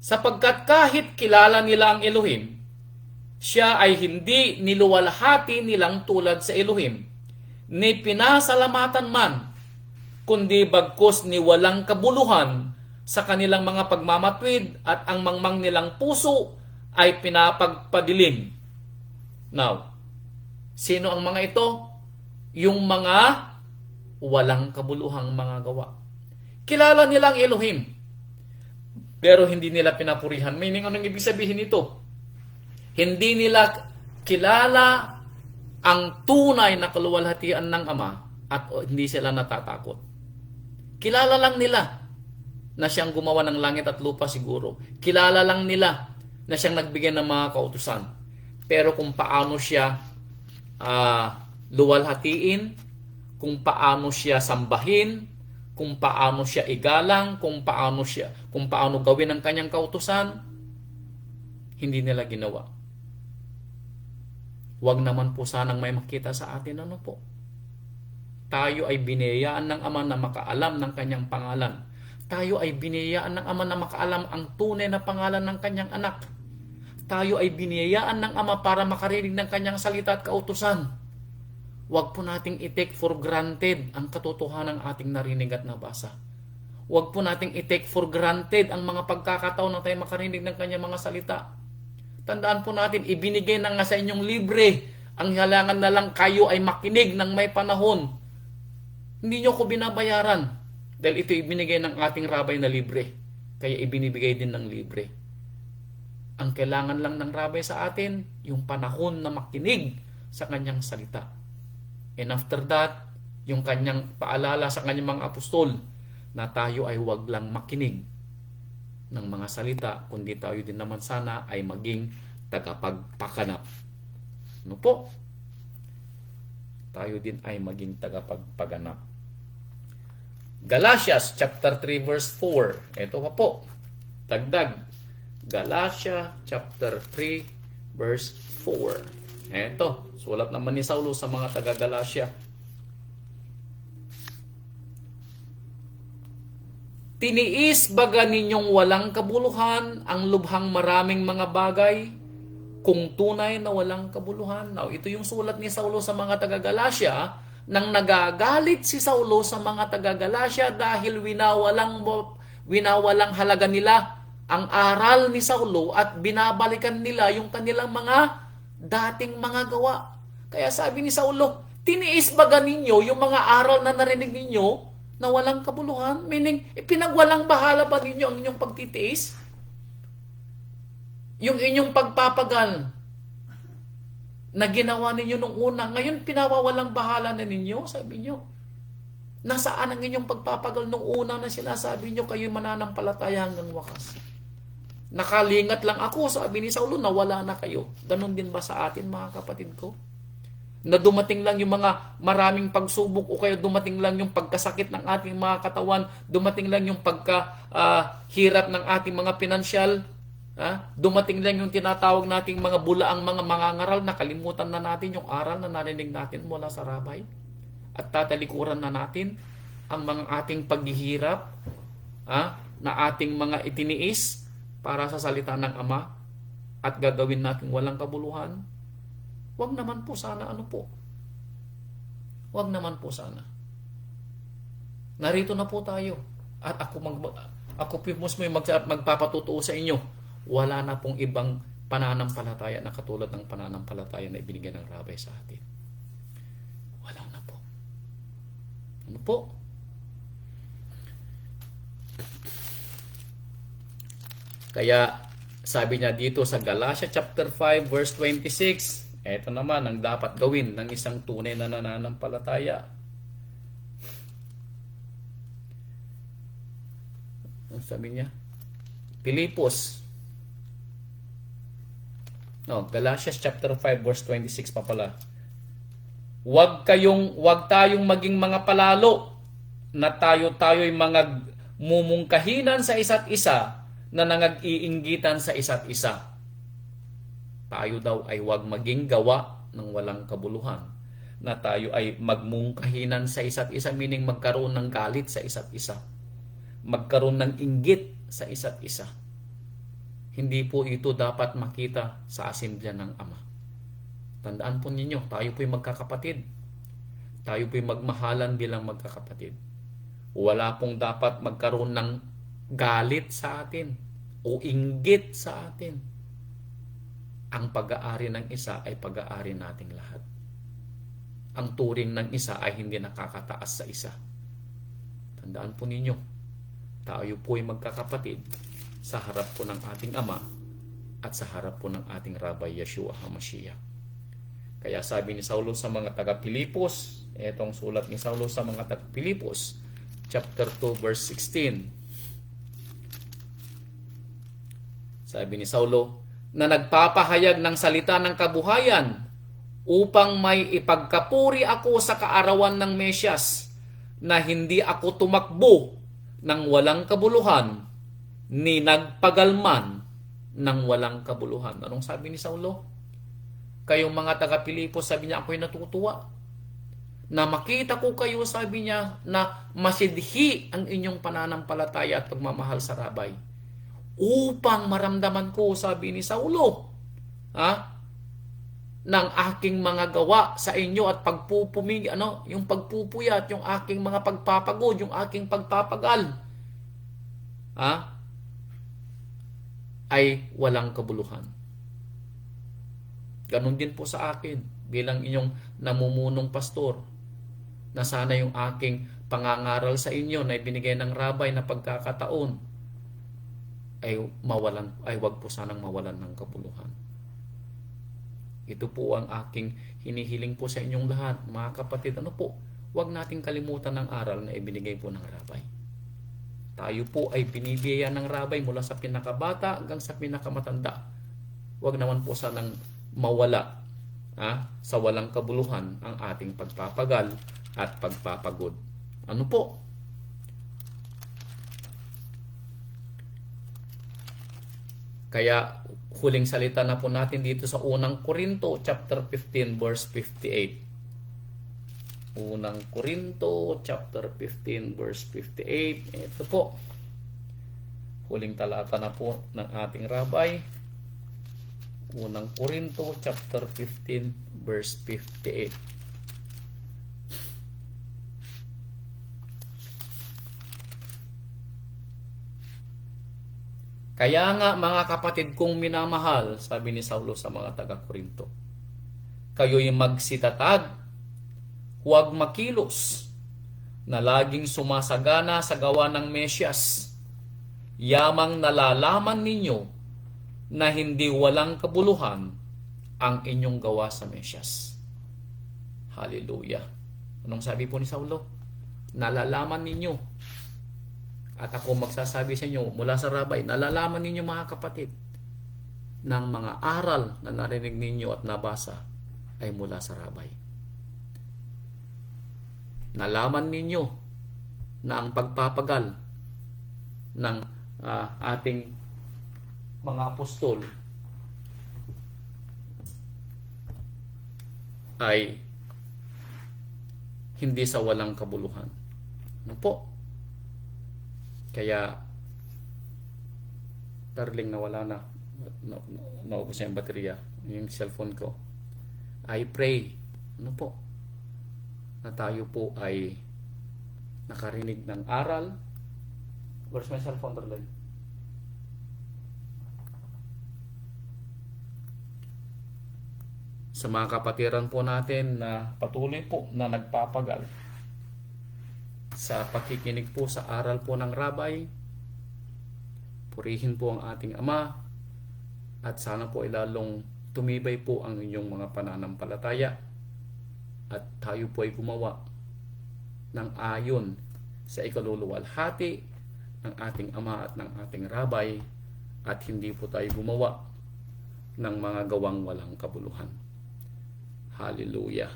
S2: Sapagkat kahit kilala nila ang Elohim, siya ay hindi niluwalhati nilang tulad sa Elohim, ni pinasalamatan man, kundi bagkus ni walang kabuluhan sa kanilang mga pagmamatwid at ang mangmang nilang puso ay pinapagpadilim. Now, sino ang mga ito? Yung mga walang kabuluhang mga gawa. Kilala nila ang Elohim, pero hindi nila pinapurihan. Meaning, anong ibig sabihin nito? Hindi nila kilala ang tunay na kaluwalhatian ng Ama at hindi sila natatakot. Kilala lang nila na siyang gumawa ng langit at lupa siguro. Kilala lang nila na siyang nagbigay ng mga kautusan. Pero kung paano siya luwalhatiin, kung paano siya sambahin, kung paano siya igalang, kung paano gawin ang kanyang kautusan, hindi nila ginawa. Huwag naman po sanang may makita sa atin ano po. Tayo ay biniyayaan ng Ama na makaalam ng kanyang pangalan. Tayo ay biniyayaan ng Ama na makaalam ang tunay na pangalan ng kanyang anak. Tayo ay biniyayaan ng Ama para makarinig ng kanyang salita at kautusan. Huwag po nating i-take for granted ang katotohanan ng ating narinig at nabasa. Huwag po nating i-take for granted ang mga pagkakataon na tayo makarinig ng kanyang mga salita. Tandaan po natin, ibinigay na nga sa inyong libre. Ang halangan na lang kayo ay makinig ng may panahon. Hindi nyo ko binabayaran. Dahil ito ibinigay ng ating rabay na libre. Kaya ibinibigay din ng libre. Ang kailangan lang ng rabay sa atin, yung panahon na makinig sa kanyang salita. And after that, yung kanyang paalala sa kanyang mga apostol na tayo ay huwag lang makinig ng mga salita, kundi tayo din naman sana ay maging tagapagpakanap. Ano po? Tayo din ay maging tagapagpaganap. Galatians chapter 3 verse 4. Ito pa po. Dagdag. Galatia chapter 3 verse 4. Ito, sulat naman ni Saulo sa mga taga-Galatia. Tiniis baga ninyong walang kabuluhan ang lubhang maraming mga bagay kung tunay na walang kabuluhan. Now, ito yung sulat ni Saulo sa mga taga-Galatia nang nagagalit si Saulo sa mga taga-Galatia dahil winawalang halaga nila ang aral ni Saulo at binabalikan nila yung kanilang mga dating mga gawa. Kaya sabi ni Saulo, tiniis baga ninyo yung mga aral na narinig ninyo na walang kabuluhan? Meaning, pinagwalang bahala ba ninyo ang inyong pagtitiis? Yung inyong pagpapagal na ginawa ninyo nung una, ngayon pinawawalang bahala na ninyo, sabi nyo. Nasaan ang inyong pagpapagal nung una na sinasabi nyo kayo mananampalataya hanggang wakas? Nakalingat lang ako, sabi ni Saulo, nawala na kayo. Ganon din ba sa atin, mga kapatid ko? Na dumating lang yung mga maraming pagsubok o kaya dumating lang yung pagkasakit ng ating mga katawan, dumating lang yung pagkahirap ng ating mga pinansyal, dumating lang yung tinatawag nating mga bulaang mga mangangaral, nakalimutan na natin yung aral na narinig natin mula sa rabay at tatalikuran na natin ang mga ating paghihirap na ating mga itiniis para sa salita ng Ama at gagawin natin walang kabuluhan. Huwag naman po sana Huwag naman po sana. Narito na po tayo. At ako mismo magpapatutuo sa inyo. Wala na pong ibang pananampalataya na katulad ng pananampalataya na ibinigay ng rabay sa atin. Wala na po. Ano po? Kaya sabi niya dito sa Galatia chapter 5 verse 26, ito naman ang dapat gawin ng isang tunay na nananampalataya. Ang sabi niya? Galatians chapter 5 verse 26 pa pala. Huwag tayong maging mga palalo na tayo'y mga mumungkahinan sa isa't isa na nangag-iinggitan sa isa't isa. Tayo daw ay huwag maging gawa ng walang kabuluhan. Na tayo ay magmungkahinan sa isa't isa, meaning magkaroon ng galit sa isa't isa. Magkaroon ng inggit sa isa't isa. Hindi po ito dapat makita sa asemblya ng Ama. Tandaan po ninyo, tayo po'y magkakapatid. Tayo po'y magmahalan bilang magkakapatid. Wala pong dapat magkaroon ng galit sa atin o inggit sa atin. Ang pag-aari ng isa ay pag-aari nating lahat. Ang turing ng isa ay hindi nakakataas sa isa. Tandaan po ninyo, tayo po'y magkakapatid sa harap po ng ating Ama at sa harap po ng ating Rabbi Yeshua HaMashiach. Kaya sabi ni Saulo sa mga taga-Pilipos, etong sulat ni Saulo sa mga taga-Pilipos, chapter 2, verse 16. Sabi ni Saulo, na nagpapahayag ng salita ng kabuhayan upang may ipagkapuri ako sa kaarawan ng Mesyas, na hindi ako tumakbo ng walang kabuluhan, ni nagpagalman ng walang kabuluhan. Anong sabi ni Saulo? Kayong mga taga-Pilipos, sabi niya, ako'y natutuwa na makita ko kayo, sabi niya, na masidhi ang inyong pananampalataya at pagmamahal sa Rabay. Upang maramdaman ko, sabi ni Saulo, ng aking mga gawa sa inyo at yung pagpupuyat, yung aking mga pagpapagod, yung aking pagpapagal, ay walang kabuluhan. Ganon din po sa akin bilang inyong namumunong pastor, na sana yung aking pangangaral sa inyo na ibinigay ng Rabay na pagkakataon ay wag po sanang mawalan ng kabuluhan. Ito po ang aking hinihiling po sa inyong lahat, mga kapatid. Wag nating kalimutan ng aral na ibinigay po ng Rabay. Tayo po ay binibiyaya ng Rabay mula sa pinakabata hanggang sa pinakamatanda. Wag naman po sanang mawala sa walang kabuluhan ang ating pagpapagal at pagpapagod. Ano po? Kaya huling salita na po natin dito sa unang Korinto chapter 15 verse 58. Unang Korinto chapter 15 verse 58. Ito po. Huling talata na po ng ating Rabay. Unang Korinto chapter 15 verse 58. Kaya nga mga kapatid kong minamahal, sabi ni Saulo sa mga taga-Korinto, kayo'y magsitatag, huwag makilos, na laging sumasagana sa gawa ng Mesyas. Yamang nalalaman ninyo na hindi walang kabuluhan ang inyong gawa sa Mesyas. Hallelujah. Anong sabi po ni Saulo? Nalalaman ninyo. At ako magsasabi sa inyo mula sa Rabay, nalalaman ninyo mga kapatid, ng mga aral na narinig ninyo at nabasa ay mula sa Rabay. Nalaman ninyo na ang pagpapagal ng ating mga apostol ay hindi sa walang kabuluhan. Ano po? Kaya, darling, nawala na. Naubos na yung baterya. Yung cellphone ko. I pray, na tayo po ay nakarinig ng aral. Where's my cellphone, darling? Sa mga kapatiran po natin na patuloy po na nagpapagal sa pakikinig po sa aral po ng Rabay, purihin po ang ating Ama at sana po ay lalong tumibay po ang inyong mga pananampalataya at tayo po ay gumawa ng ayon sa ikaluluwalhati ng ating Ama at ng ating Rabay at hindi po tayo gumawa ng mga gawang walang kabuluhan. Hallelujah.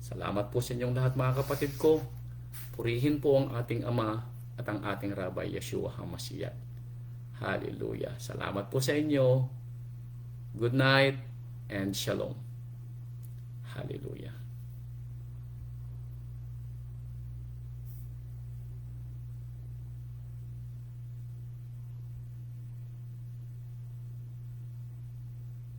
S2: Salamat po sa inyong lahat mga kapatid ko. Purihin po ang ating Ama at ang ating Rabbi Yeshua HaMashiach. Hallelujah. Salamat po sa inyo. Good night and shalom. Hallelujah.